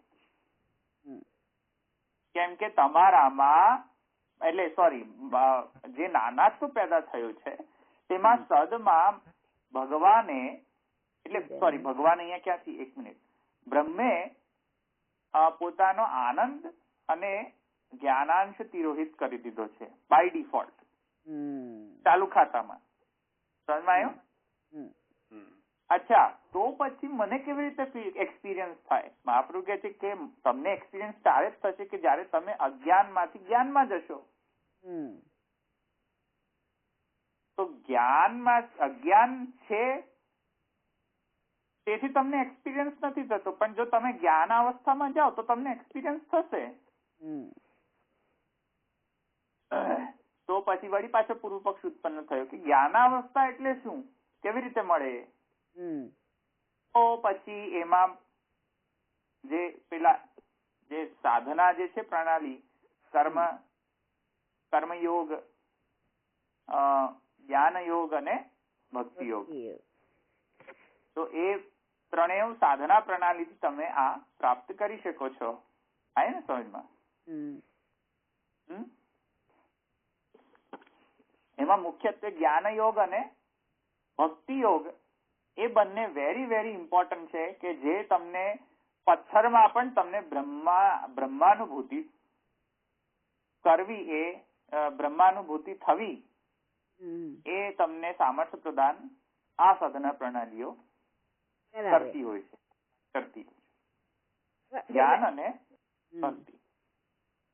S1: કેમ કે તમારામાં જે નાનાત્વ પેદા થયું છે તેમાં સદમાં ભગવાને ભગવાન અહીંયા ક્યાંથી? એક મિનિટ. બ્રહ્મે પોતાનો આનંદ અને જ્ઞાનાંશ તિરોહિત કરી દીધો છે બાય ડિફોલ્ટ ચાલુ ખાતામાં. સમજમાં આવ્યું? અચ્છા, તો પછી મને કેવી રીતે એક્સપિરિયન્સ થાય? મહાપ્રભુ કહે છે કે તમને એક્સપિરિયન્સ ત્યારે જ થશે કે જયારે તમે અજ્ઞાનમાંથી જ્ઞાનમાં જશો. તો અજ્ઞાન છે તેથી તમને એક્સપિરિયન્સ નથી થતો, પણ જો તમે જ્ઞાન અવસ્થામાં જાઓ તો તમને એક્સપિરિયન્સ થશે. તો પછી વળી પાછો પૂર્વ પક્ષ ઉત્પન્ન થયો કે જ્ઞાનાવસ્થા એટલે શું? કેવી રીતે મળે? તો પછી એમાં જે સાધના જે છે પ્રણાલી, કર્મયોગ, જ્ઞાન યોગ અને ભક્તિ યોગ, તો એ ત્રણેય સાધના પ્રણાલીથી તમે આ પ્રાપ્ત કરી શકો છો. આય ને સમજમાં? એમાં મુખ્યત્વે જ્ઞાન યોગ અને ભક્તિ યોગ એ બંને વેરી વેરી ઇમ્પોર્ટન્ટ છે કે જે તમને પથ્થરમાં પણ તમને બ્રહ્માનુભૂતિ કરવી, એ બ્રહ્માનુભૂતિ થવી, એ તમને સામર્થ્ય પ્રદાન આ સાધના પ્રણાલીઓ કરતી હોય છે. જ્ઞાન અને ભક્તિ.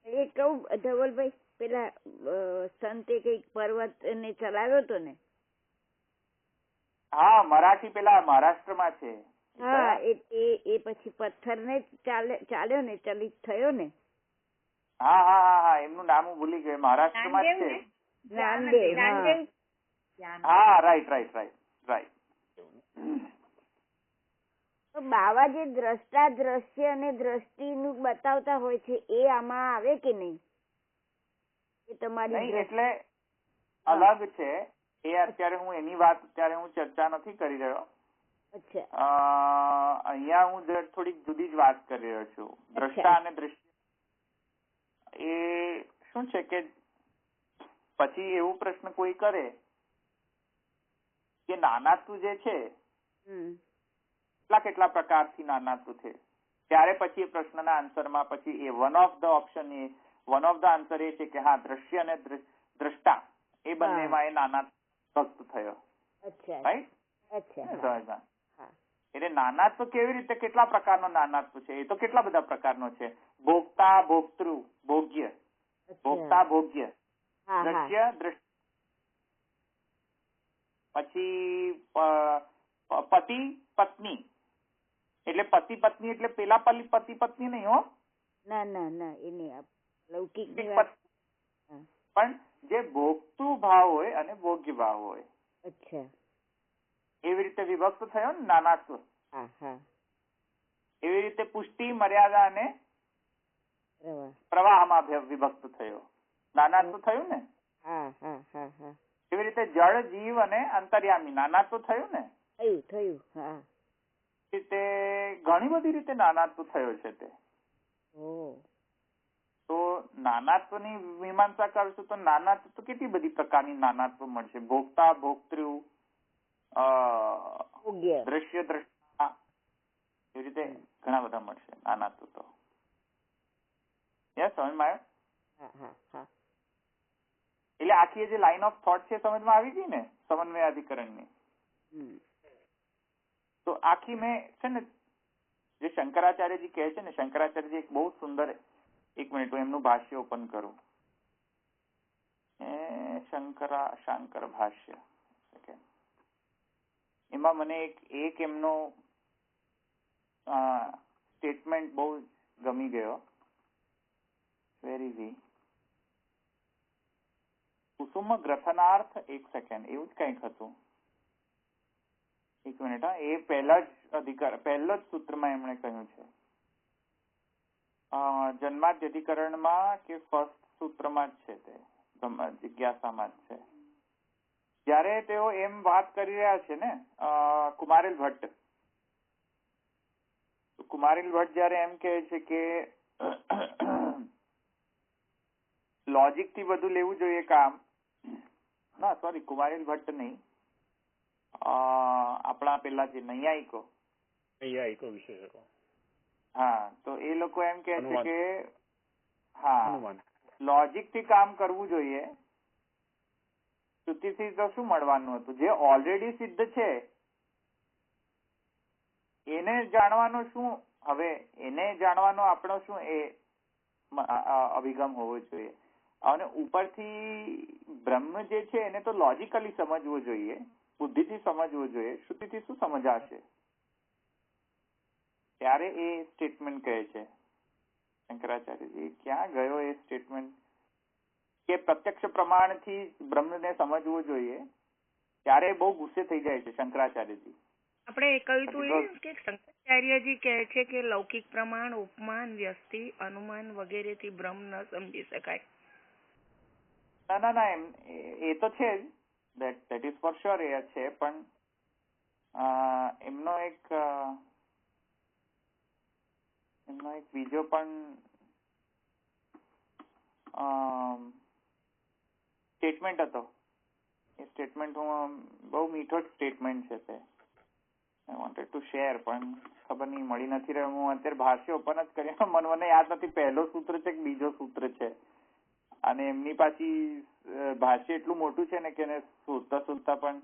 S3: એ કહું ધવલભાઈ, પેલા સંતે કઈક પર્વત ને ચલાવ્યો હતો ને?
S1: હા, મરાઠી પેલા મહારાષ્ટ્રમાં છે.
S3: હા, એ પછી પથ્થર ને ચાલ્યો ને, ચલિત થયો ને?
S1: હા, એમનું નામ હું ભૂલી ગયો. મહારાષ્ટ્રમાં જ છે.
S3: નામદેવ.
S1: હા, રાઈટ.
S3: તો બાવા જે દ્રષ્ટા, દ્રશ્ય અને દ્રષ્ટિ નું બતાવતા હોય છે એ આમાં આવે કે નહીં? એ તમારી
S1: એટલે અલગ છે એ. અત્યારે હું એની વાત ચર્ચા નથી કરી રહ્યો. અહીંયા હું થોડીક જુદી જ વાત કરી રહ્યો છું. દ્રષ્ટા અને દ્રષ્ટિ એ શું છે કે પછી એવું પ્રશ્ન કોઈ કરે કે નાનાતું જે છે કેટલા પ્રકારથી નાનાતું છે, ત્યારે પછી એ પ્રશ્નના આન્સરમાં પછી એ વન ઓફ ધ આન્સર એ છે કે હા, દ્રશ્ય અને દ્રષ્ટા એ બંનેમાં એ નાના ભક્ત થયો. રાઈટ? એટલે નાનાત્વ કેવી રીતે, કેટલા પ્રકારનો નાનાત્વ છે? એ તો કેટલા બધા પ્રકારનો છે. ભોગતા, ભોક્તૃ, ભોગ્ય, ભોગતા, ભોગ્ય, દ્રશ્ય, દ્રષ્ટિ. પછી પતિ પત્ની, એટલે પતિ પત્ની એટલે પેલા પતિ પત્ની નહીં હો.
S3: ના એ નહીં, લૌકિક.
S1: પણ જે ભોગતુ ભાવ હોય અને ભોગ્ય ભાવ હોય. એવી રીતે વિભક્ત થયો ને નાનાત્વ. એવી રીતે પુષ્ટિ, મર્યાદા અને
S3: પ્રવાહ.
S1: પ્રવાહમાં વિભક્ત થયો. નાનાત્વ થયું ને.
S3: હા હા હા હા.
S1: એવી રીતે જળ, જીવ અને અંતર્યામી નાનાત્વ થયું ને.
S3: થયું હા.
S1: તે ઘણી બધી રીતે નાનાત્વ થયો છે તે. તો નાનાત્વની મીમાંસા કરશું તો નાનાત્વ તો કેટલી બધી પ્રકારની નાનાત્વ મળશે. ભોક્તા, ભોક્તૃ, દ્રશ્ય, દ્રષ્ટા, એવી રીતે ઘણા બધા મળશે નાનાત્વ તો. સમજમાં આવ્યું? એટલે આખી જે લાઈન ઓફ થોટ છે સમજમાં આવી ગઈ ને સમન્વય અધિકરણની. તો આખી મેં છે ને જે શંકરાચાર્યજી કહે છે ને, શંકરાચાર્યજી એક બહુ સુંદર, એક મિનિટ હું એમનું ભાષ્ય ઓપન કરું. શાંકર ભાષ્ય, એમાં મને એક એમનો સ્ટેટમેન્ટ બહુ ગમી ગયો. Where is he? કુસુમ ગ્રથનાર્થ, એક સેકન્ડ, એવું જ કંઈક હતું. એક મિનિટ હા. એ પહેલો જ સૂત્રમાં એમણે કહ્યું છે, જન્માદ્યધિકરણમાં કે ફર્સ્ટ સૂત્રમાં જ છે તે, જિજ્ઞાસામાં જ છે. જયારે તેઓ એમ વાત કરી રહ્યા છે ને કુમારેલ ભટ્ટ, કુમારેલ ભટ્ટ જયારે એમ કહે છે કે લોજિક થી બધું લેવું જોઈએ કામ, ના સોરી કુમારેલ ભટ્ટ નહીં, આપણા પેલા જે નૈયાયિકો
S4: વિશેષકો,
S1: હા, તો એ લોકો એમ કે છે કે હા લોજિક થી કામ કરવું જોઈએ. શ્રુતિથી તો શું મળવાનું હતું? જે ઓલરેડી સિદ્ધ છે એને જાણવાનો શું, હવે એને જાણવાનો આપણો શું એ અભિગમ હોવો જોઈએ. અને ઉપરથી બ્રહ્મ જે છે એને તો લોજિકલી સમજવું જોઈએ, બુદ્ધિથી સમજવું જોઈએ. શ્રુતિથી શું સમજાશે? ત્યારે એ સ્ટેટમેન્ટ કહે છે શંકરાચાર્યજી. ક્યાં ગયો એ સ્ટેટમેન્ટ કે પ્રત્યક્ષ પ્રમાણથી બ્રહ્મને સમજવું જોઈએ? ત્યારે બહુ ગુસ્સે થઈ જાય છે શંકરાચાર્યજી.
S5: આપણે કહ્યું હતું એ કે શંકરાચાર્યજી કહે છે કે લૌકિક પ્રમાણ, ઉપમાન, વ્યસ્તિ, અનુમાન વગેરેથી બ્રહ્મ ન સમજી શકાય.
S1: ના એમ એ તો છે જ, દેટ ઇઝ ફોર શ્યોર, એ છે. પણ એમનો એક બીજો પણ સ્ટેટમેન્ટ હતો. એ સ્ટેટમેન્ટ બહુ મીઠો સ્ટેટમેન્ટ છે તે. આઈ વોન્ટેડ ટુ શેર, પણ ખબર નહીં મળી નથી રહ્યો. હું અત્યારે ભાષ્ય ઓપન જ કરી, મને યાદ નથી પહેલો સૂત્ર છે કે બીજો સૂત્ર છે. અને એમની પાછી ભાષ્ય એટલું મોટું છે ને કે શોધતા પણ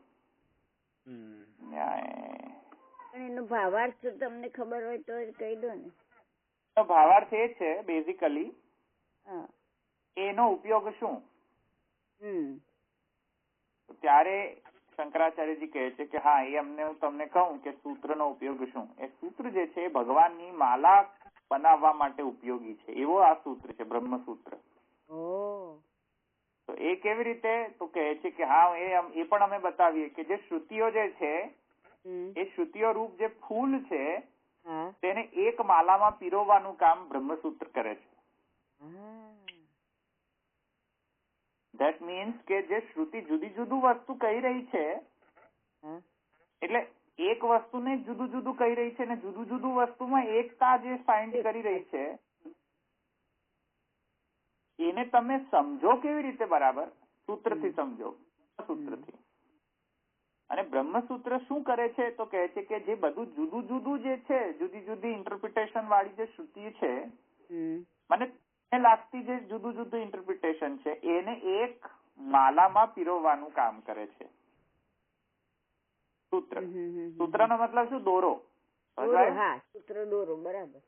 S3: એનો ભાવાર્થ તમને ખબર હોય તો કહી દો ને.
S1: ભાવાર્થ એ છે બેઝિકલી એનો ઉપયોગ શું. ત્યારે શંકરાચાર્યજી કહે છે કે હા, એ અમને હું તમને કહું કે સૂત્રનો ઉપયોગ શું. એ સૂત્ર જે છે એ ભગવાનની માલા બનાવવા માટે ઉપયોગી છે. એવો આ સૂત્ર છે, બ્રહ્મસૂત્ર. તો એ કેવી રીતે? તો કહે છે કે હા, એ પણ અમે બતાવીએ કે જે શ્રુતિઓ જે છે એ શ્રુતિઓ રૂપ જે ફૂલ છે તેને એક માલામાં પીરોવાનું કામ બ્રહ્મસૂત્ર કરે છે. ધેટ મીન્સ કે જે શ્રુતિ જુદી જુદું વસ્તુ કહી રહી છે, એટલે એક વસ્તુને જુદું જુદું કહી રહી છે ને જુદું જુદું વસ્તુમાં એકતા જે ફાઇન્ડ કરી રહી છે, એને તમે સમજો કેવી રીતે? બરાબર, સૂત્રથી સમજો, સૂત્રથી. અને બ્રહ્મસૂત્ર શું કરે છે? તો કહે છે કે જે બધું જુદું જુદું જે છે, જુદી જુદી ઇન્ટરપ્રિટેશન વાળી જે શ્રુતિ છે, મને લાગતી જે જુદું જુદું ઇન્ટરપ્રિટેશન છે એને એક માલામાં પીરોવાનું કામ કરે છે સૂત્ર. સૂત્રનો મતલબ શું? દોરો.
S3: સૂત્ર, દોરો. બરાબર.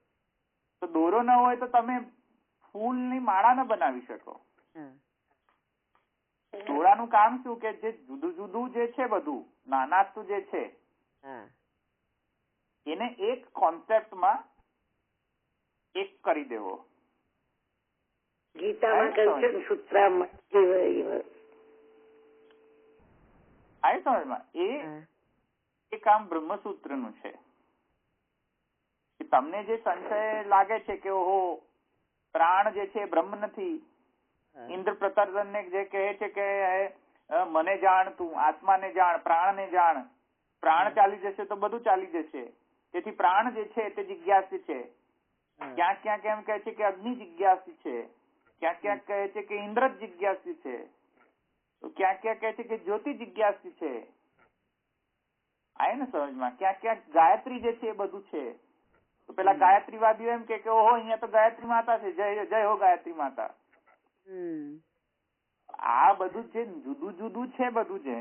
S1: તો દોરો ન હોય તો તમે ફૂલની માળા ન બનાવી શકો. દોરાનું કામ શું કે જે જુદું જુદું જે છે બધું નાનાસ્તું જે છે એને એક કોન્સેપ્ટમાં એક કરી દેવો.
S2: ગીતામાં કહ્યું છે સૂત્રમાં
S1: આ સમજમાં એ કામ બ્રહ્મસૂત્રનું છે. તમને જે સંશય લાગે છે કે ઓહો પ્રાણ જે છે બ્રહ્મ નથી, ઇન્દ્ર પ્રતાર્દનને જે કહે છે કે મને જાણ તું, આત્માને જાણ, પ્રાણને જાણ, પ્રાણ ચાલી જશે તો બધું ચાલી જશે, તેથી પ્રાણ જે છે તે જિજ્ઞાસી છે. ક્યાંક ક્યાંક એમ કહે છે કે અગ્નિ જિજ્ઞાસી છે, ક્યાંક ક્યાંક કહે છે કે ઇન્દ્ર જિજ્ઞાસી છે, તો ક્યાંક ક્યાંક કહે છે કે જ્યોતિ જિજ્ઞાસી છે. આય ને સમજમાં? ક્યાંક ક્યાંક ગાયત્રી જે છે એ બધું છે. તો પેલા ગાયત્રીવાદીઓ એમ કે ઓહો અહીંયા તો ગાયત્રી માતા છે, જય જય હો ગાયત્રી માતા. આ બધું જે જુદું જુદું છે બધું છે,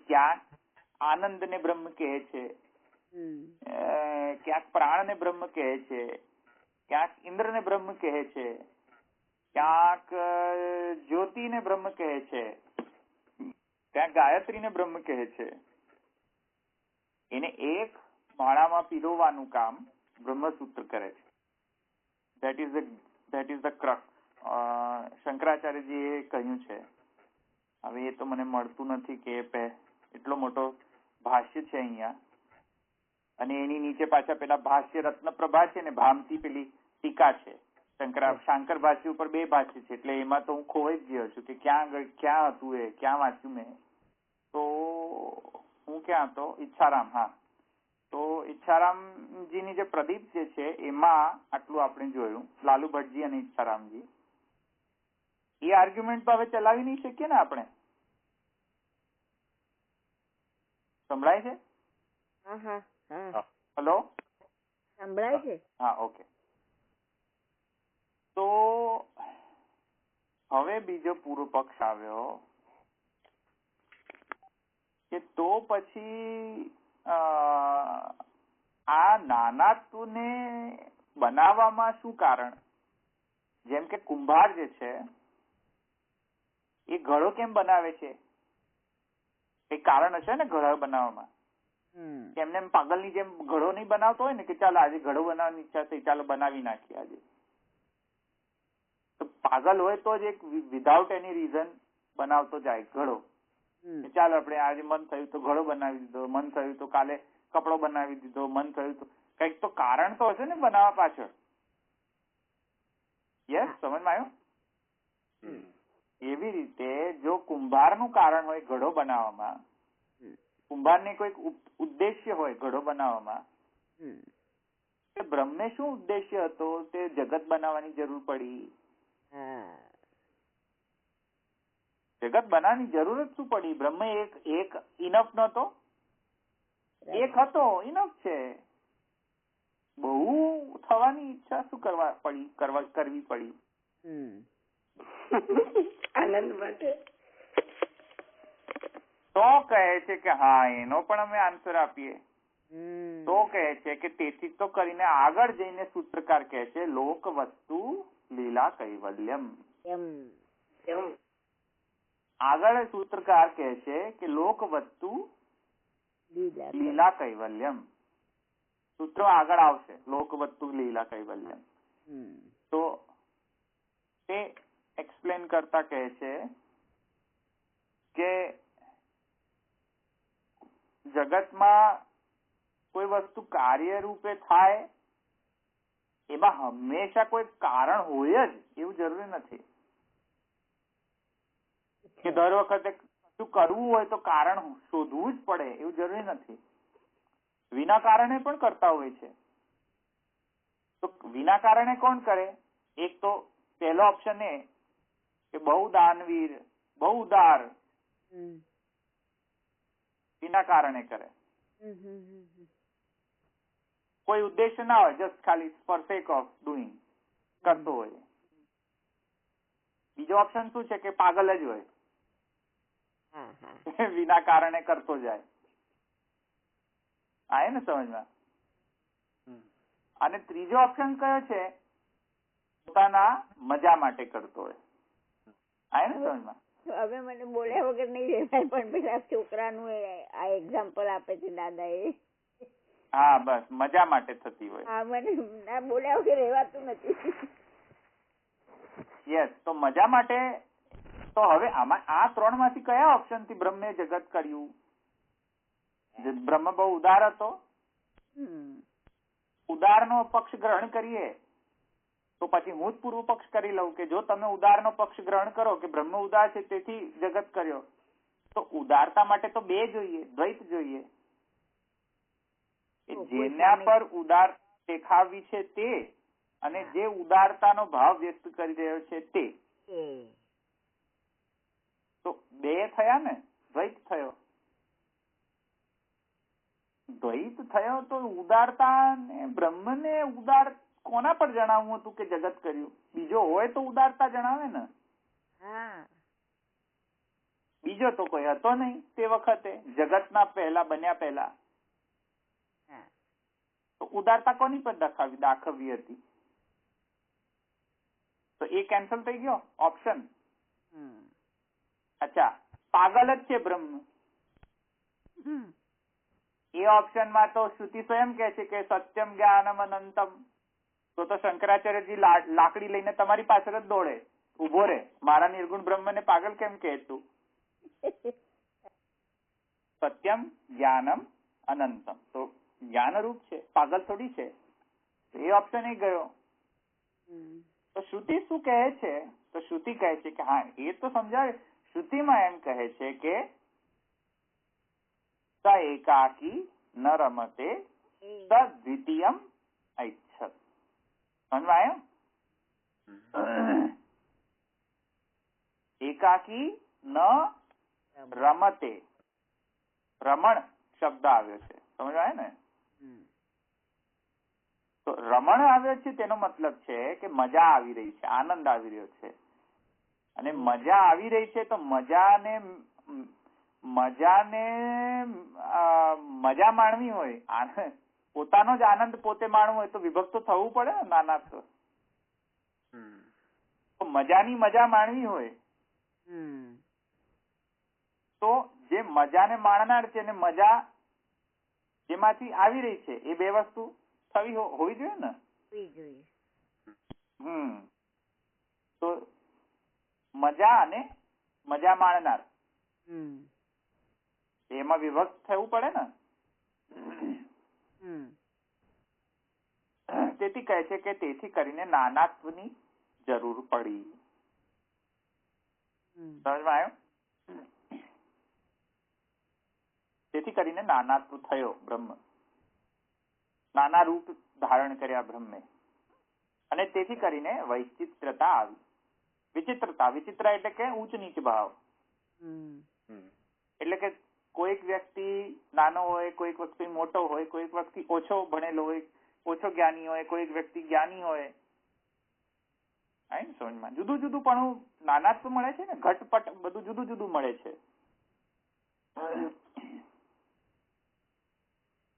S1: ક્યાંક આનંદ ને બ્રહ્મ કહે છે, ક્યાંક પ્રાણ ને બ્રહ્મ કહે છે, ક્યાંક ઇન્દ્ર ને બ્રહ્મ કહે છે, ક્યાંક જ્યોતિ ને બ્રહ્મ કહે છે, ક્યાંક ગાયત્રી ને બ્રહ્મ કહે છે. એને એક માળામાં પીરોવાનું કામ બ્રહ્મસૂત્ર કરે છે. That is the crux. શંકરાચાર્યજીએ કહ્યું છે. હવે એ તો મને મળતું નથી કે એટલો મોટો ભાષ્ય છે અહીંયા, અને એની નીચે પાછા પેલા ભાષ્ય રત્નપ્રભા છે ને ભામતી પેલી ટીકા છે. શાંકર ભાષ્ય ઉપર 2 ભાષ્ય છે, એટલે એમાં તો હું ખોવાઈ જ ગયો છું કે ક્યાં હતું એ, ક્યાં વાંચ્યું મેં. તો હું ક્યાં હતો? ઈચ્છારામ. હા, તો ઈચ્છારામજીની જે પ્રદીપ જે છે એમાં આટલું આપણે જોયું, લાલુ ભટ્ટજી અને ઈચ્છારામજી. એ આર્ગ્યુમેન્ટ તો હવે ચલાવી નહીં શકીએ ને આપણે. સંભળાય છે? હેલો,
S3: સંભળાય છે?
S1: હા, ઓકે. તો હવે બીજો પૂર્વ પક્ષ આવ્યો કે તો પછી આ નાનાત્વને બનાવવામાં શું કારણ? જેમ કે કુંભાર જે છે એ ઘડો કેમ બનાવે છે? એક કારણ હશે ને ઘડો બનાવવામાં. એમને એમ પાગલની જેમ ઘડો નહીં બનાવતો હોય ને કે ચાલો આજે ઘડો બનાવવાની ઈચ્છા થઈ, ચાલો બનાવી નાખીએ આજે. તો પાગલ હોય તો જ એક વિધાઉટ એની રીઝન બનાવતો જાય ઘડો. ચાલો આપણે આજે મન થયું તો ઘડો બનાવી દીધો, મન થયું તો કાલે કપડો બનાવી દીધો, મન થયું તો કઈક તો કારણ તો હશે ને બનાવવા પાછળ. યસ, સમજમાં આવ્યું? એવી રીતે જો કુંભારનું કારણ હોય ઘડો બનાવવામાં, કુંભારને કોઈક ઉદ્દેશ્ય હોય ઘડો બનાવવામાં, બ્રહ્મને શું ઉદ્દેશ્ય હતો? તે જગત બનાવવાની જરૂર પડી. જગત બનાવવાની જરૂર જ શું પડી? બ્રહ્મ એક ઇનફ નતો? એક હતો, ઇનફ છે. બહુ થવાની ઈચ્છા શું કરવી પડી?
S2: આનંદ માટે.
S1: તો કહે છે કે હા, એનો પણ અમે આન્સર આપીએ. તો કહે છે કે તેથી તો કરીને આગળ જઈને સૂત્રકાર કહે છે લોક વસ્તુ લીલા કૈવલ્યમ. આગળ સૂત્રકાર કહે છે કે લોક વસ્તુ લીલા કૈવલ્યમ. સૂત્રો આગળ આવશે, લોક વસ્તુ લીલા કૈવલ્યમ. તો તે એક્સપ્લેન કરતા કહે છે કે જગતમાં કોઈ વસ્તુ કાર્ય રૂપે થાય એમાં હંમેશા કોઈ કારણ હોય જ એવું જરૂરી નથી. કે દર વખતે શું કરવું હોય તો કારણ શોધવું જ પડે એવું જરૂરી નથી. વિના કારણે પણ કરતા હોય છે. તો વિના કારણે કોણ કરે? એક તો પહેલો ઓપ્શન એ કે બહુ દાનવીર, બહુ ઉદાર, વિના કારણે કરે. કોઈ ઉદ્દેશ્ય ના હોય, જસ્ટ ખાલી ફોર સેક ઓફ ડુઈંગ કરતો હોય. બીજો ઓપ્શન શું છે કે પાગલ જ હોય, વિના કારણે કરતો જાય. આયે ને સમજમાં? અને ત્રીજો ઓપ્શન કયો છે? પોતાના મજા માટે કરતો હોય. આયે ને સમજમાં?
S3: હવે મને બોલ્યા વગર નહીં રહેવાય, પણ પેલા છોકરાનું આ એક્ઝામ્પલ આપે છે દાદા એ.
S1: હા, બસ મજા માટે થતી હોય.
S3: હા, મને ના બોલ્યા વગર રહેવાતું નથી.
S1: યસ, તો મજા માટે. તો હવે આમાં આ 3 માંથી કયા ઓપ્શન થી બ્રહ્મે જગત કર્યું? બ્રહ્મ બહુ ઉદાર હતો, ઉદારનો પક્ષ ગ્રહણ કરીએ તો પછી હું જ પૂર્વ પક્ષ કરી લઉં કે જો તમે ઉદારનો પક્ષ ગ્રહણ કરો કે બ્રહ્મ ઉદાર છે તેથી જગત કર્યો, તો ઉદારતા માટે તો બે જોઈએ, દ્વૈત જોઈએ. જેના પર ઉદાર દેખાવી છે તે અને જે ઉદારતાનો ભાવ વ્યક્ત કરી રહ્યો છે તે, તો બે થયા ને, દ્વૈત થયો. દ્વૈત થયો તો ઉદારતા ને બ્રહ્મને ઉદાર કોના પર જણાવવું હતું કે જગત કર્યું? બીજો હોય તો ઉદારતા જણાવે ને. બીજો તો કોઈ હતો નહીં તે વખતે, જગતના પહેલા બન્યા પહેલા. તો ઉદારતા કોની પર દાખવવી હતી? તો એ કેન્સલ થઈ ગયો ઓપ્શન. અચ્છા, પાગલ જ છે બ્રહ્મ. એ ઓપ્શનમાં તો શ્રુતિ સ્વયં કહે છે કે સત્યમ જ્ઞાનમ અનંતમ. તો શંકરાચાર્યજી લાકડી લઈને તમારી પાછળ જ દોડે, ઉભો રે, મારા નિર્ગુણ બ્રહ્મને પાગલ કેમ કહે તું? સત્યમ જ્ઞાનમ અનંતમ, તો જ્ઞાનરૂપ છે, પાગલ થોડી છે. એ ઓપ્શન એ ગયો. તો શ્રુતિ શું કહે છે? તો શ્રુતિ કહે છે કે હા, એ તો સમજાવે. શ્રુતિમાં એમ કહે છે કે સ એકાકી ન રમતે સ દ્વિતીયમ ઐચ્છત. સમજાયો? એકાકી ન રમતે, રમણ શબ્દ આવ્યો છે, સમજાય ને? તો રમણ આવ્યો છે તેનો મતલબ છે કે મજા આવી રહી છે, આનંદ આવી રહ્યો છે. અને મજા આવી રહી છે તો મજાને મજા માણવી હોય, પોતાનો જ આનંદ પોતે માણવો હોય તો વિભક્ત તો થવું પડે ને. નાના તો મજાની મજા માણવી હોય તો જે મજાને માણનાર છે ને મજા જેમાંથી આવી રહી છે એ બે વસ્તુ થવી હોવી જોઈએ ને. તો મજા અને મજા માણનાર એમાં વિભક્ત થવું પડે ને. તેથી કહે છે કે તેથી કરીને નાનાત્વની જરૂર પડી. સમજમાં આવ્યો? તેથી કરીને નાનાત્વ થયો બ્રહ્મ, નાના રૂપ ધારણ કર્યા બ્રહ્મે, અને તેથી કરીને વૈચિત્રતા આવી. વિચિત્રતા, વિચિત્ર એટલે કે ઊંચ નીચ ભાવ. એટલે કે કોઈક વ્યક્તિ નાનો હોય, કોઈક વ્યક્તિ મોટો હોય, કોઈક વ્યક્તિ ઓછો ભણેલો હોય, ઓછો જ્ઞાની હોય, કોઈક વ્યક્તિ જ્ઞાની હોય. સમજમાં જુદું જુદું પણ નાનાત્વ મળે છે ને, ઘટપટ બધું જુદું જુદું મળે છે.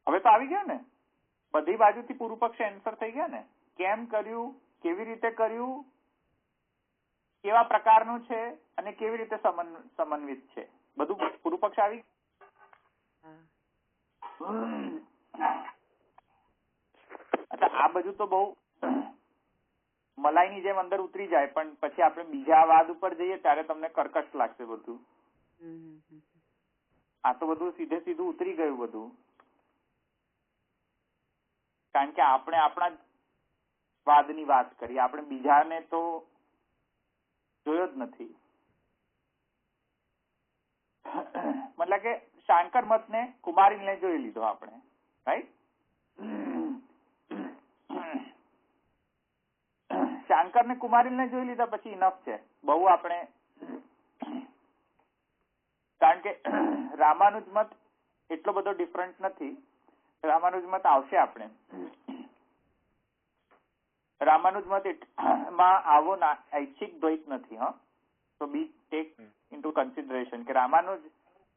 S1: હવે તો આવી ગયા ને, બધી બાજુથી પૂર્વ પક્ષ એન્સર થઈ ગયા ને. કેમ કર્યું, કેવી રીતે કર્યું, કેવા પ્રકારનું છે અને કેવી રીતે સમન્વિત છે, બધું પૂર્વ પક્ષ આવી. અચ્છા, આ બધું તો બહુ મલાઈની જેમ અંદર ઉતરી જાય, પણ પછી આપણે બીજા વાદ ઉપર જઈએ ત્યારે તમને કર્કશ લાગશે બધું. આ તો બધું સીધે સીધું ઉતરી ગયું બધું, કારણ કે આપણે આપણા વાદની વાત કરી, આપણે બીજાને તો જોયો જ નથી. મતલબ કે શાંકર મતને કુમારીને જોઈ લીધો આપણે, રાઈટ? શાંકર ને કુમારીને જોઈ લીધા પછી ઇનફ છે, બહુ આપણે. કારણ કે રામાનુજ મત એટલો બધો ડિફરન્ટ નથી. રામાનુજ મત આવશે આપણે. રામાનુજ મત માં આવો ઐચ્છિક દ્વૈત નથી. તો બી ટેક ઇન્ટુ કન્સિડરેશન કે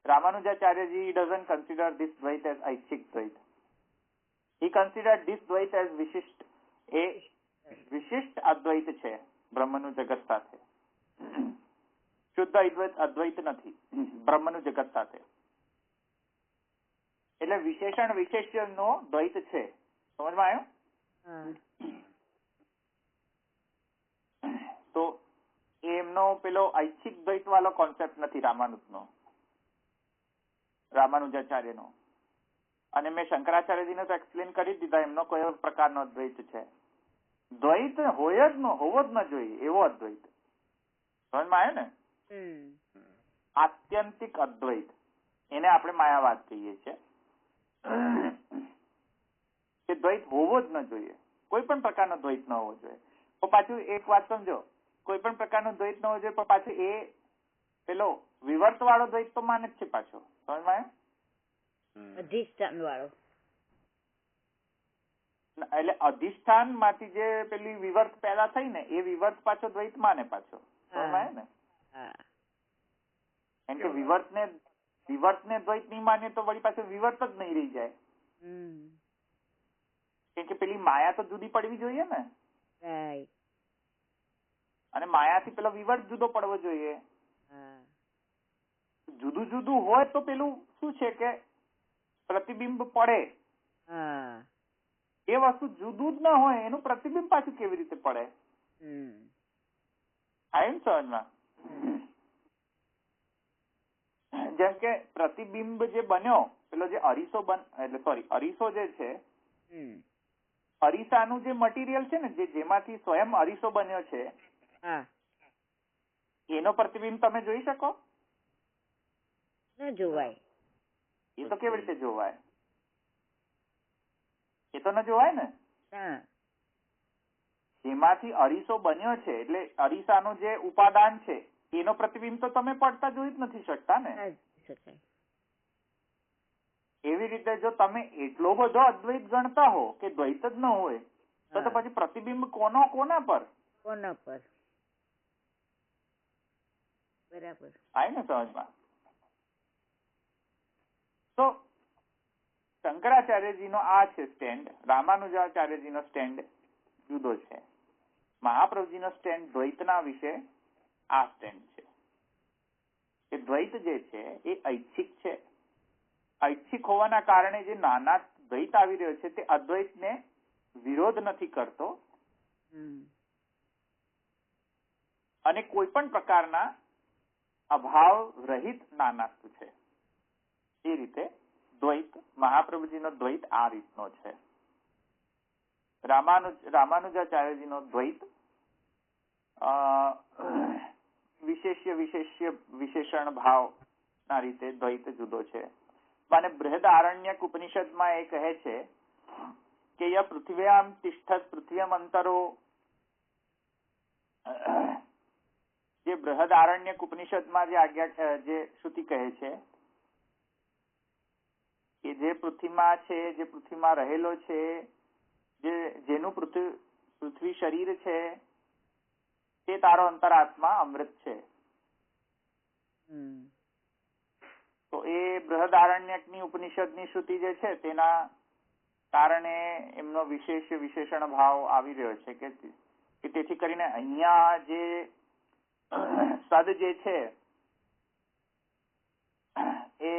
S1: રામાનુજાચાર્યજી doesn't consider this દ્વૈત as ઐચ્છિક દ્વૈત. He considered this દ્વૈત as વિશિષ્ટ. એ વિશિષ્ટ અદ્વૈત છે બ્રહ્મનું જગત સાથે. શુદ્ધ અદ્વૈત નથી બ્રહ્મનું જગત સાથે. એટલે વિશેષણ વિશેષ્યનો દ્વૈત છે. સમજમાં આવ્યો? તો એમનો પેલો ઐચ્છિક દ્વૈત વાળો કોન્સેપ્ટ નથી રામાનુજનો, રામાનુજાચાર્યનો. અને મેં શંકરાચાર્યજીને તો એક્સપ્લેન કરી દીધા એમનો કયો પ્રકારનો અદ્વૈત છે. દ્વૈત હોય જ હોવો જ ન જોઈએ એવો અદ્વૈત. સમજમાં આવ્યો ને? આત્યંતિક અદ્વૈત એને આપણે માયાવાદ કહીએ છીએ. કે દ્વૈત હોવો જ ન જોઈએ, કોઈ પણ પ્રકારનો દ્વૈત ન હોવો જોઈએ. તો પાછું એક વાત સમજો, કોઈ પણ પ્રકારનો દ્વૈત ન હોવો જોઈએ પણ પાછું એ પેલો વિવર્ત વાળો દ્વૈત તો માને જ છે પાછો. સમજમાં આવ્યો?
S3: અધિષ્ઠાન વાળો.
S1: એટલે અધિષ્ઠાન માંથી જે પેલી વિવર્ત પેદા થઈ ને એ વિવર્ત પાછો દ્વૈત માને પાછો. સમજમાં આવ્યો ને? કેમ કે વિવર્ત ને દ્વૈત નહીં માને તો વળી પાછું વિવર્ત જ નહીં રહી જાય. કેમ કે પેલી માયા તો જુદી પડવી જોઈએ ને, અને માયાથી પેલો વિવર્ત જુદો પડવો જોઈએ. જુદું જુદું હોય તો પેલું શું છે કે પ્રતિબિંબ પડે. એ વસ્તુ જુદું જ ન હોય એનું પ્રતિબિંબ પાછું કેવી રીતે પડે? આવ્યું સમજમાં? જેમ કે પ્રતિબિંબ જે બન્યો પેલો જે અરીસો જે છે, અરીસાનું જે મટીરિયલ છે ને જેમાંથી સ્વયં અરીસો બન્યો છે એનો પ્રતિબિંબ તમે જોઈ શકો?
S3: ન જોવાય.
S1: એ તો કેવી રીતે જોવાય? એ તો ન જોવાય ને. જેમાંથી અરીસો બન્યો છે એટલે અરીસાનું જે ઉપાદાન છે એનો પ્રતિબિંબ તો તમે પડતા જોઈ જ નથી શકતા ને. એવી રીતે જો તમે એટલો બધો અદ્વૈત ગણતા હો કે દ્વૈત જ ન હોય તો પછી પ્રતિબિંબ કોના પર?
S3: બરાબર.
S1: આય ને સમજમાં? તો શંકરાચાર્યજીનો આ છે સ્ટેન્ડ, રામાનુજાચાર્યજીનો સ્ટેન્ડ જુદો છે. મહાપ્રભુજીનો સ્ટેન્ડ દ્વૈતના વિશે આ સ્ટેન્ડ છે કે દ્વૈત જે છે એ ઐચ્છિક છે. ઐચ્છિક હોવાના કારણે જે નાના દ્વૈત આવી રહ્યો છે તે અદ્વૈતને વિરોધ નથી કરતો અને કોઈ પણ પ્રકારના અભાવ રહિત નાનાસ્તુ છે. એ રીતે દ્વૈત, મહાપ્રભુજીનો દ્વૈત આ રીતનો છે. રામાનુજાચાર્યજીનો દ્વૈત વિશેષણ ભાવ ના રીતે દ્વૈત જુદો છે. અને બૃહદારણ્યક ઉપનિષદમાં એ કહે છે કે ય પૃથ્વ્યામ તિષ્ઠત પૃથ્વ્યમ અંતરો, જે બૃહદારણ્યક ઉપનિષદમાં જે શ્રુતિ કહે છે કે જે પૃથ્વીમાં છે, જે પૃથ્વીમાં રહેલો છે, જેનું પૃથ્વી શરીર છે તે તારો અંતરાત્મા અમૃત છે. તો એ બૃહદારણ્યકની ઉપનિષદની શ્રુતિ જે છે તેના કારણે એમનો વિશેષણ ભાવ આવી રહ્યો છે કે તેથી કરીને અહીંયા જે સદ જે છે એ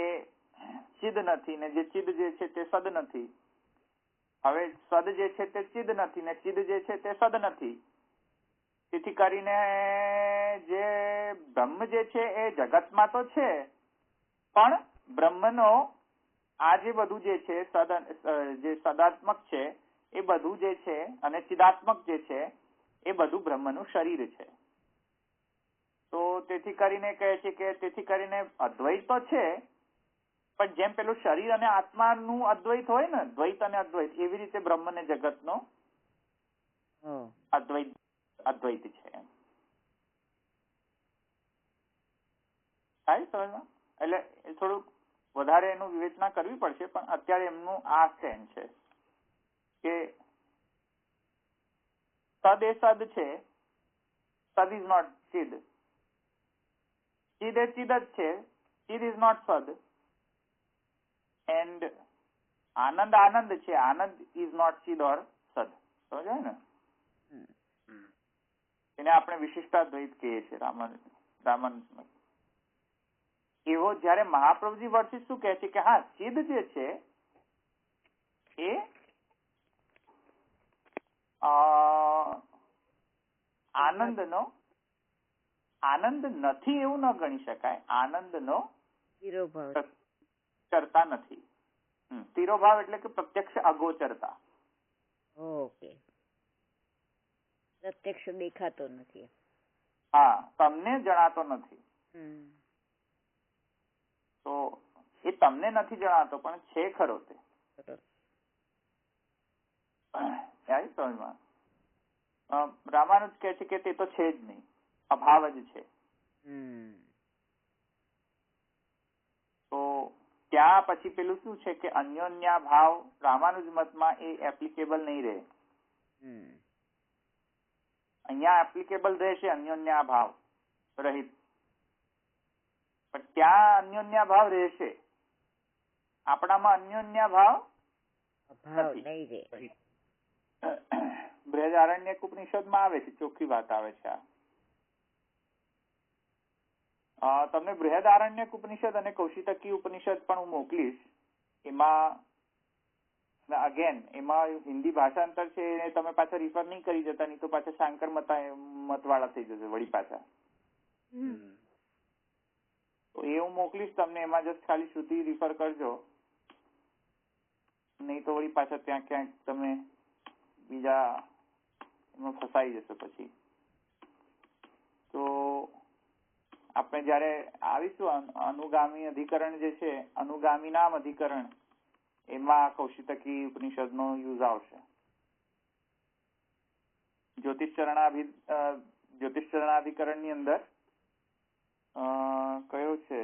S1: ચિદ નથી ને જે ચિદ જે છે તે સદ નથી. હવે સદ જે છે તે ચિદ નથી ને ચિદ જે છે તે સદ નથી. તેથી કરીને જે બ્રહ્મ જે છે એ જગતમાં તો છે પણ બ્રહ્મનો આ જે બધું જે છે જે સદાત્મક છે એ બધું જે છે અને ચિદાત્મક જે છે એ બધું બ્રહ્મનું શરીર છે. તો તેથી કરીને કહે છે કે તેથી કરીને અદ્વૈત તો છે પણ જેમ પેલું શરીર અને આત્માનું અદ્વૈત હોય ને, દ્વૈત અને અદ્વૈત, એવી રીતે બ્રહ્મ ને જગતનો અદ્વૈત છે. થાય સમજમાં? એટલે થોડુંક વધારે એનું વિવેચના કરવી પડશે પણ અત્યારે એમનું આ સ્ટેન્ડ છે કે સદ એ સદ છે, સદ ઇઝ નોટ ચિદ. ચિદ એ ચિદ જ છે, ચિદ ઇઝ નોટ સદ. એન્ડ આનંદ છે, આનંદ ઇઝ નોટ ચિદ ઓર સદ. સમજાય ને? એને આપણે વિશિષ્ટાદ્વૈત કહીએ છીએ રામાનુજ. એવો જયારે મહાપ્રભુજી વર્ષિત શું કહે છે કે હા ચિદ જે છે એ આનંદ નથી એવું ન ગણી શકાય. આનંદનો કરતા નથી. તિરોભાવ એટલે કે પ્રત્યક્ષ અગોચરતા.
S3: ઓકે, પ્રત્યક્ષ દેખાતો નથી.
S1: હા, તમને જણાતો નથી. તો એ તમને નથી જણાતો પણ છે ખરો તે. સમજમાં? રામાનુજ કહે છે કે તે તો છે જ નહીં, અભાવ જ છે. તો ત્યાં પછી પેલું શું છે કે અન્યોન્યા ભાવ રામાનુજ મતમાં એ એપ્લિકેબલ નહીં રહે. અહીંયા એપ્લિકેબલ રહેશે અન્યોન્યા ભાવ રહિત, પણ ત્યાં અન્યોન્યા ભાવ રહેશે. આપણામાં અન્યોન્યા ભાવ નથી. બૃહદારણ્યક ઉપનિષદમાં આવે છે, ચોખ્ખી વાત આવે છે આ. તમને બૃહદારણ્યક ઉપનિષદ અને કૌશિતકી ઉપનિષદ પણ હું મોકલીશ. એમાં અગેન એમાં હિન્દી ભાષાંતર છે એને તમે પાછા રિફર નહીં કરી જતા, નહીં તો પાછા શાંકર મતવાળા થઈ જશે વળી પાછા. તો એ હું મોકલીશ તમને, એમાં જસ્ટ ખાલી શ્રુતિ રિફર કરજો, નહીં તો વળી પાછા ત્યાં ક્યાંક તમે બીજા એમાં ફસાઈ જશો પછી. તો આપણે જયારે આવીશું અનુગામી અધિકરણ જે છે, અનુગામી નામ અધિકરણ, એમાં કૌશિતકી ઉપનિષદ નો યુઝ આવશે. જ્યોતિષચરણાધિકરણ ની અંદર કયો છે,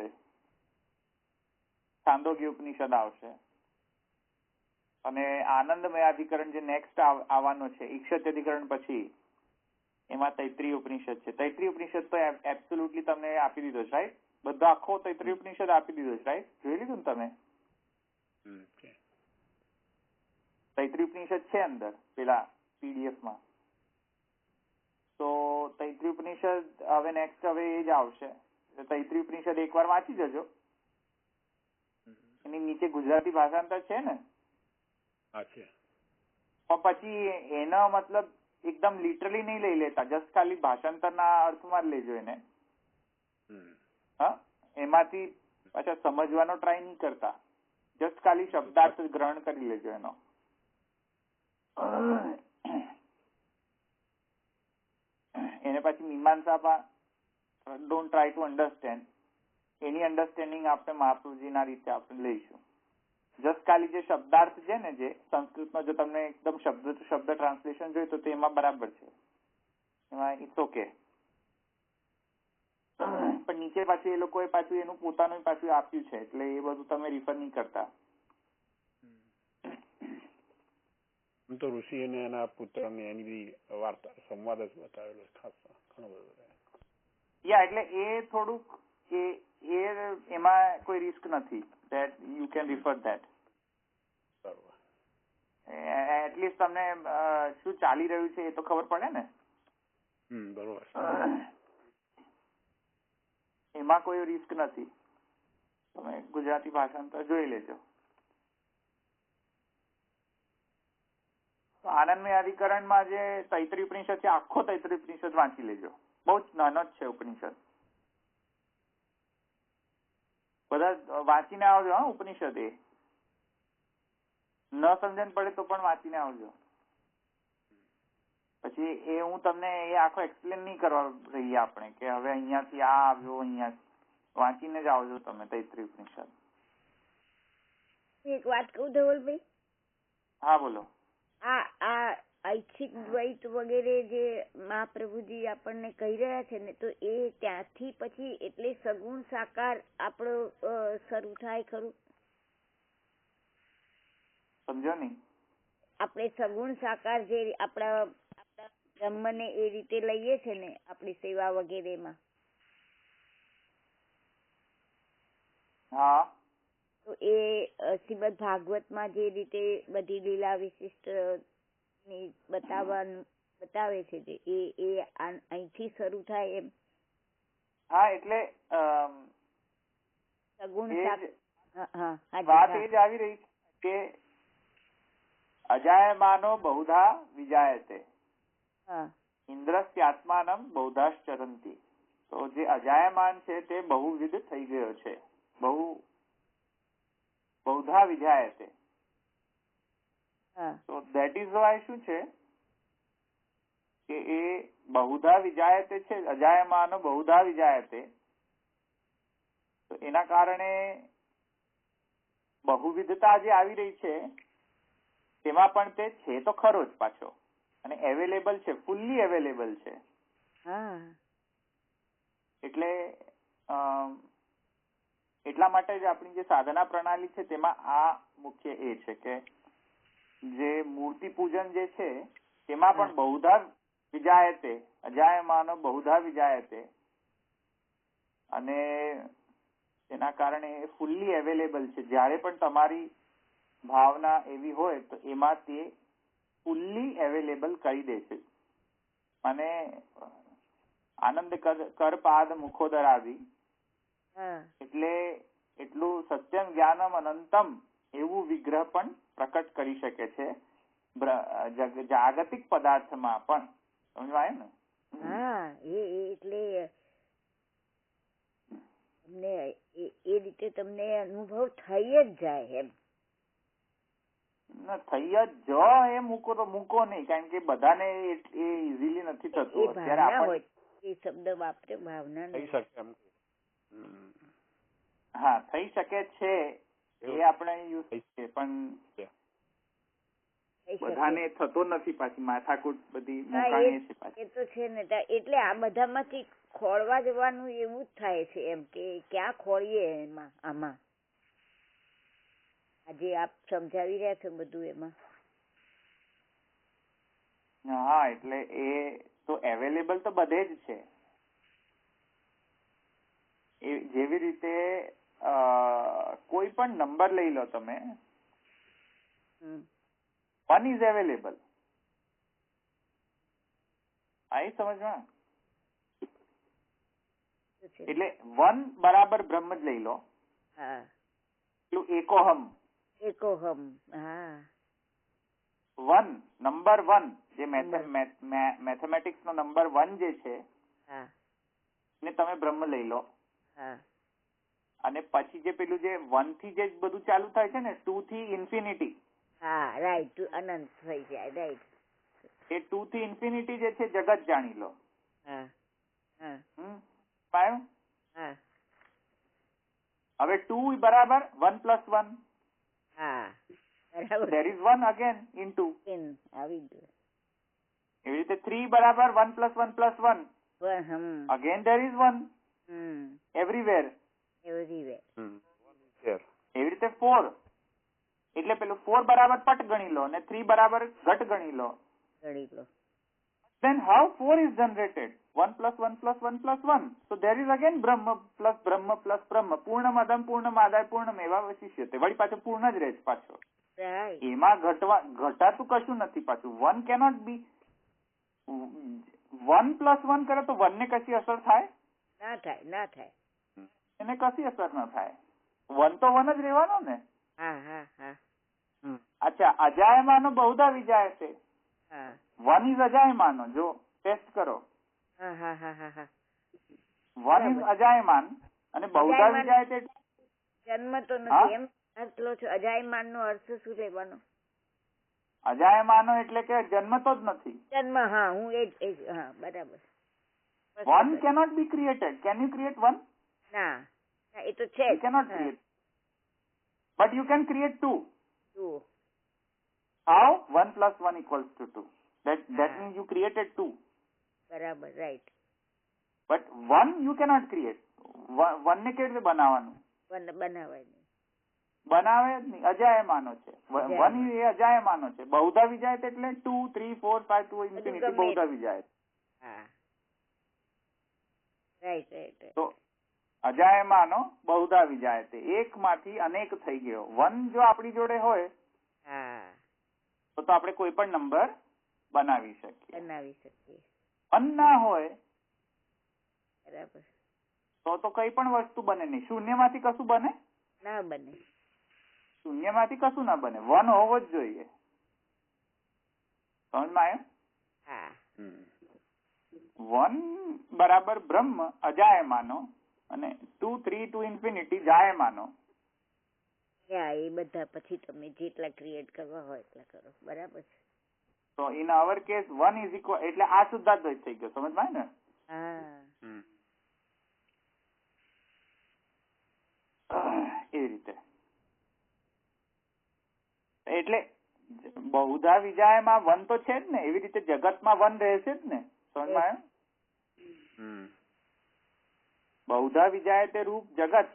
S1: છાંદોગ્ય ઉપનિષદ આવશે. અને આનંદમય અધિકરણ જે નેક્સ્ટ આવવાનો છે ઈક્ષત્યધિકરણ પછી, એમાં તૈત્રીય ઉપનિષદ છે. તૈત્રીય ઉપનિષદ તો એબ્સોલ્યુટલી તમને આપી દીધો છે, રાઈટ? બધો આખો તૈત્રીય ઉપનિષદ આપી દીધો છે, રાઈટ? જોઈ લીધું ને તમે? તૈત્રીય ઉપનિષદ છે અંદર પેલા પીડીએફ માં. તો તૈત્રીય ઉપનિષદ હવે નેક્સ્ટ હવે એ જ આવશે. તૈત્રીય ઉપનિષદ એકવાર વાંચી જજો. એની નીચે ગુજરાતી ભાષાંતર છે ને, પણ પછી એનો મતલબ એકદમ લિટરલી નહીં લઈ લેતા, જસ્ટ ખાલી ભાષાંતરના અર્થમાં જ લેજો એને. હા, એમાંથી પાછા સમજવાનો ટ્રાય નહીં કરતા, જસ્ટ ખાલી શબ્દાર્થ ગ્રહણ કરી લેજો એનો. એને પછી મીમાંસામાં ડોન્ટ ટ્રાય ટુ અન્ડરસ્ટેન્ડ. એની અન્ડરસ્ટેન્ડિંગ આપણે મહાપ્રભુજીના રીતે આપણે લઈશું. જસ્ટ ખાલી જે શબ્દાર્થ છે ને, જે સંસ્કૃતમાં જો તમને એકદમ શબ્દ ટુ શબ્દ ટ્રાન્સલેશન જોઈએ તો તેમાં બરાબર છે, એમાં ઇટ્સ ઓકે. પણ નીચે પાછું એ લોકોએ પાછું એનું પોતાનું પાછું આપ્યું છે, એટલે એ બધું તમે રિફર નહીં કરતા.
S4: તો ઋષિ અને એના પુત્ર ને એની બી વાર્તા સંવાદ જ બતાવેલો ખાસ ઘણો બધો.
S1: યા એટલે એ થોડુંક એમાં કોઈ રિસ્ક નથી. that you can refer that. At least તમને શું ચાલી રહ્યું છે એ તો ખબર પડે ને.
S4: બરોબર.
S1: એમાં કોઈ રિસ્ક નથી. તમે ગુજરાતી ભાષાંતર જોઈ લેજો. આનંદમય અધિકરણમાં જે તૈત્રીય ઉપનિષદ છે, આખો તૈત્રીય ઉપનિષદ વાંચી લેજો. બહુ જ નાનો જ છે ઉપનિષદ. બધા વાંચીને આવજો. હા, ઉપનિષદ એ ન સમજણ પડે તો પણ વાંચીને આવજો. પછી એ હું તમને એ આખો એક્સપ્લેન નહીં કરવા રહીએ આપણે કે હવે અહીંયાથી આ આવ્યો, અહીંયા વાંચીને જ આવજો તમે તૈત્રીય ઉપનિષદ.
S3: એક વાત કહું ધવલભાઈ?
S1: હા બોલો.
S3: આ ઐચ્છિક દ્વૈત વગેરે જે મહાપ્રભુજી આપણને કહી રહ્યા છે ને, તો એ ત્યાંથી પછી એટલે સગુણ સાકાર આપણો શરૂ થાય ખરું?
S1: સમજો નહીં.
S3: આપણે સગુણ સાકાર જે આપણા બ્રહ્મને એ રીતે લઈએ છે ને આપણી સેવા વગેરેમાં,
S1: હા,
S3: તો એ શ્રીમદ ભાગવતમાં જે રીતે બધી લીલા વિશિષ્ટ ની બતાવે છે જે એ અહીંથી શરૂ થાય એમ.
S1: હા, એટલે
S3: સગુણ
S1: વાત એ જ આવી રહી કે અજાયમાનો બહુધા વિજાયતે, ઇન્દ્રસ્યાત્માનમ બહુધાશ્ચરંતિ. તો જે અજાયમાન છે તે બહુવિધ થઈ ગયો છે, બહુ બહુધા વિજાયતે.
S3: હા
S1: તો ધેટ ઇઝ વાય શું છે કે એ બહુધા વિજાયતે છે, અજાયમાનો બહુધા વિજાયતે. તો એના કારણે બહુવિધતા જે આવી રહી છે તેમાં પણ તે છે તો ખરો જ પાછો, અને અવેલેબલ છે, ફુલ્લી અવેલેબલ છે.
S3: હા
S1: એટલે એટલા માટે જ આપણી જે સાધના પ્રણાલી છે તેમાં આ મુખ્ય એ છે કે જે મૂર્તિ પૂજન જે છે તેમાં પણ બહુધા વિજાયતે, અજાયમાનો બહુધા વિજાયતે, અને તેના કારણે ફુલ્લી અવેલેબલ છે. જ્યારે પણ તમારી ભાવના એવી હોય તો એમાં તે ફુલ્લી અવેલેબલ કરી દે છે. અને આનંદ કરપાદ મુખોદરાદી,
S3: હા
S1: એટલે એટલું સત્યમ જ્ઞાનમ અનંતમ એવું વિગ્રહ પણ પ્રકટ કરી શકે છે જાગતિક પદાર્થમાં પણ. સમજવાય ને?
S3: હા એટલે તમને એ રીતે તમને અનુભવ થઈ જ જાય એમ.
S1: થઈ જ જો એ મૂકો તો મૂકો નહીં, કારણ કે બધાને એ ઇઝીલી નથી
S3: એ
S1: થતું. અત્યારે
S3: ભાવના
S1: આપણે
S3: હોય, એ શબ્દ વાપરે ભાવના
S4: થઈ શકે એમ.
S1: હા થઈ શકે છે એ આપણે યુઝ છે, પણ બધાને થતો નથી. પાછી માથાકૂટ બધી મોકાણી છે પાછી.
S3: એ તો છે ને. એટલે આ બધામાંથી ખોળવા જવાનું એવું જ થાય છે એમ કે ક્યાં ખોળીએ એમાં. આમાં આજે આપ સમજાવી રહ્યા છો બધું એમાં.
S1: હા એટલે એ તો અવેલેબલ તો બધે જ છે. એ જેવી રીતે કોઈ પણ નંબર લઈ લો તમે, 1 is available. આ સમજમાં? એટલે 1 બરાબર બ્રહ્મ જ લઈ લો.
S3: હા
S1: પેલું એકોહમ.
S3: એકોહમ. હા
S1: 1 નંબર 1 જે મેથેમેટિક્સ નો નંબર 1 જે છે
S3: હા
S1: ને તમે બ્રહ્મ લઈ લો.
S3: હા
S1: અને પછી જે પેલું જે 1 થી જે બધું ચાલુ થાય છે ને, 2 થી ઇન્ફિનિટી.
S3: હા રાઈટ. અનંત થઈ જાય. રાઈટ.
S1: એ 2 થી ઇન્ફિનિટી જે છે જગત જાણી લો.
S3: હા હા
S1: પાયું?
S3: હા
S1: હવે 2 બરાબર 1 + 1.
S3: હા બરાબર.
S1: There is 1 again in 2.
S3: આવી ગયું.
S1: એવી રીતે 3 બરાબર 1 + 1 + 1. Again there is 1. Everywhere. એવી રીતે 4. એટલે પેલું 4 બરાબર પટ ગણી લો અને 3 બરાબર ઘટ ગણી લો. Then how 4 is generated? 1 + 1 + 1 + 1. So there is again Brahma plus Brahma plus Brahma. પૂર્ણમદમ પૂર્ણમાદાય પૂર્ણમેવાવશિષ્યતે. વળી પાછો પૂર્ણ જ રહે છે પાછો. એમાં ઘટાતું કશું નથી પાછું. 1 cannot be 1 + 1 કરે તો 1 ને કશી અસર થાય?
S3: ના થાય.
S1: એને કશી અસર ના થાય. 1 તો 1 જ રહેવાનો ને. અચ્છા, અજાયમાનો બહુધા વિજાય છે. 1 is અજાયમાનો. જો ટેસ્ટ કરો. 1 is અજાયમાન અને બહુધા વિજાય છે.
S3: જન્મ તો નથી એમ એટલો છો. અજાયમાન નો અર્થ શું લેવાનો?
S1: અજાયમાનો એટલે કે જન્મતો જ નથી.
S3: જન્મ. હા હું એ હા બરાબર.
S1: 1 cannot be created. Can you create 1?
S3: ના એ તો છે.
S1: You cannot create. But you can create 2. How? 1 + 1 = 2. That means you created 2.
S3: બરાબર. Right.
S1: But 1 you cannot create. 1 ને કેવી રીતે બનાવવાનું?
S3: બનાવાય નહીં.
S1: બનાવે જ નહીં. અજાયમાનો છે. 1 એ અજાયમાનો છે. બહુધા વિજાયત એટલે 2, 3, 4, 5 to infinity બહુધા વિજાયત.
S3: હા રાઈટ.
S1: તો અજાયમાનો બહુધા વિજાયતે. એક માંથી અનેક થઈ ગયો. 1 જો આપણી જોડે હોય તો આપણે કોઈ પણ નંબર બનાવી શકીએ. 1 ના હોય
S3: બરાબર
S1: તો કઈ પણ વસ્તુ બને નહીં. શૂન્યમાંથી કશું બને?
S3: ના બને.
S1: શૂન્યમાંથી કશું ના બને. 1 હોવો જ જોઈએ. સમજમાં આવ્યું? 1 બરાબર બ્રહ્મ અજાયમાનો અને 2, 3 to infinity જાયમાનો.
S3: એ બધા પછી તમે જેટલા ક્રિએટ કરવા હોય એટલા કરો. બરાબર છે.
S1: તો in our case 1 is equal એટલે આ શુદ્ધાદ્વૈત થઈ ગયો. સમજમાં ને?
S3: હા.
S1: એવી રીતે એટલે બહુધા વિજાયમાં 1 તો છે જ ને, એવી રીતે જગતમાં 1 રહેશે જ ને. સમજમાં આવ્યું? બહુધા વિજાય તે રૂપ જગત,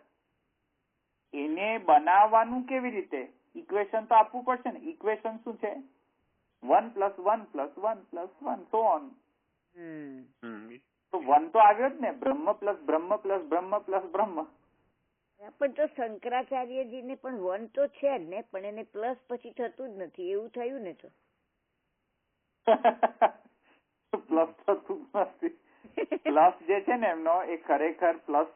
S1: એને બનાવવાનું કેવી રીતે? ઇક્વેશન તો આપવું પડશે ને. ઇક્વેશન શું છે? 1 + 1 + 1 + 1 so on. તો 1 તો આવ્યો જ ને. બ્રહ્મ પ્લસ બ્રહ્મ પ્લસ બ્રહ્મ પ્લસ બ્રહ્મ.
S3: પણ તો શંકરાચાર્યજીને પણ 1 તો છે જ ને, પણ એને પ્લસ પછી થતું જ નથી, એવું થયું ને? તો
S1: પ્લસ થતું નથી. પ્લસ જે છે ને એમનો એ ખરેખર પ્લસ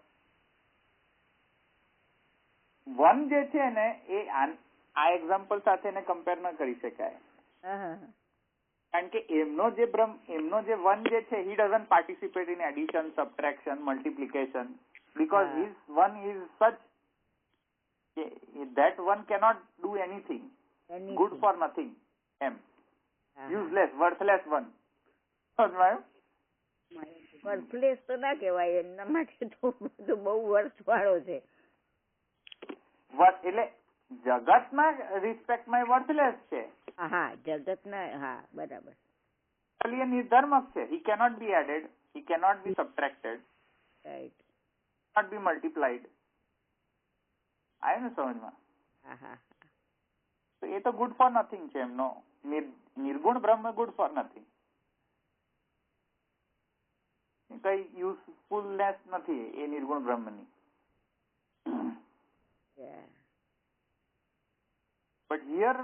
S1: 1 જે છે ને એ આ એક્ઝામ્પલ સાથે એને કમ્પેર ન કરી શકાય. કારણ કે એમનો જે 1 જે છે, he doesn't participate in addition, subtraction, multiplication, because his 1 is such that 1 cannot do anything. Good for nothing. Useless, worthless 1. સમજાયું?
S3: વર્થલેસ તો ના કહેવાય, એમના માટે તો બધું બહુ વર્થ વાળો છે.
S1: એટલે જગતના રિસ્પેક્ટમાં વર્થલેસ છે.
S3: હા, જગતના, હા બરાબર.
S1: એ નિર્ધર્મક છે. he cannot be added, he cannot be subtracted,
S3: right,
S1: cannot be multiplied. આવ્યું ને સમજમાં? તો એ તો ગુડ ફોર નથિંગ છે એમનો. નિર્ગુણ બ્રહ્મ ગુડ ફોર નથિંગ. કઈ યુઝફુલનેસ નથી એ નિર્ગુણ બ્રહ્મની. બટ હિયર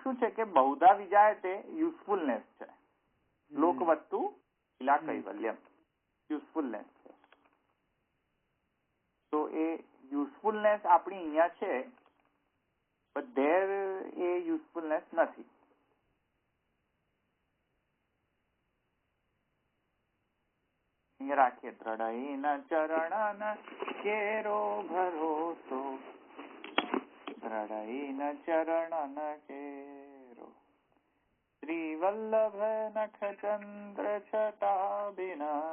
S1: શું છે કે બહુધા વિજાય તે યુઝફુલનેસ છે. લોકવસ્તુ ઇલા કૈવલ્યમ, યુઝફુલનેસ છે. તો એ યુઝફુલનેસ આપણી અહીંયા છે, બટ ધેર એ યુઝફુલનેસ નથી. અહીંયા રાખીએ. દ્રઢઈના ચરણન કેરો ભરોસો, દ્રઢઈના ચરણન કેરો, શ્રી વલ્લભ નખ ચંદ્ર છટાબિના,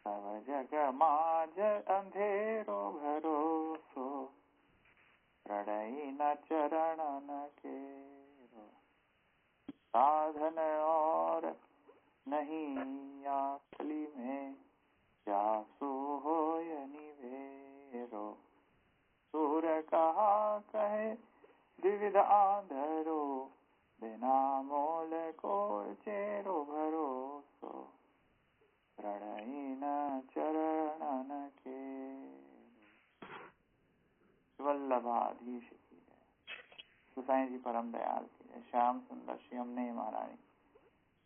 S1: તવ જગ માજ અંધેરો ભરોસો, દ્રઢઈના ચરણન કેરો, સાધન और नहीं आखली में जासो होय निवेरो, सुर कहा कहे द्विविध आंधरो, बिना मोल को चेरो भरोસો, प्रणयिन चरणन के. वल्लभाधीश की जय. गोसाईजी परम दयाल की जय. श्याम सुंदर श्री अम्ने महारानी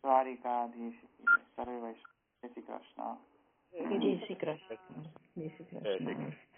S1: દ્વારિકાધીશ की जय. सर्वे वैष्णव. जय श्री कृष्ण.
S5: જય શ્રી કૃષ્ણ. જય શ્રી કૃષ્ણ.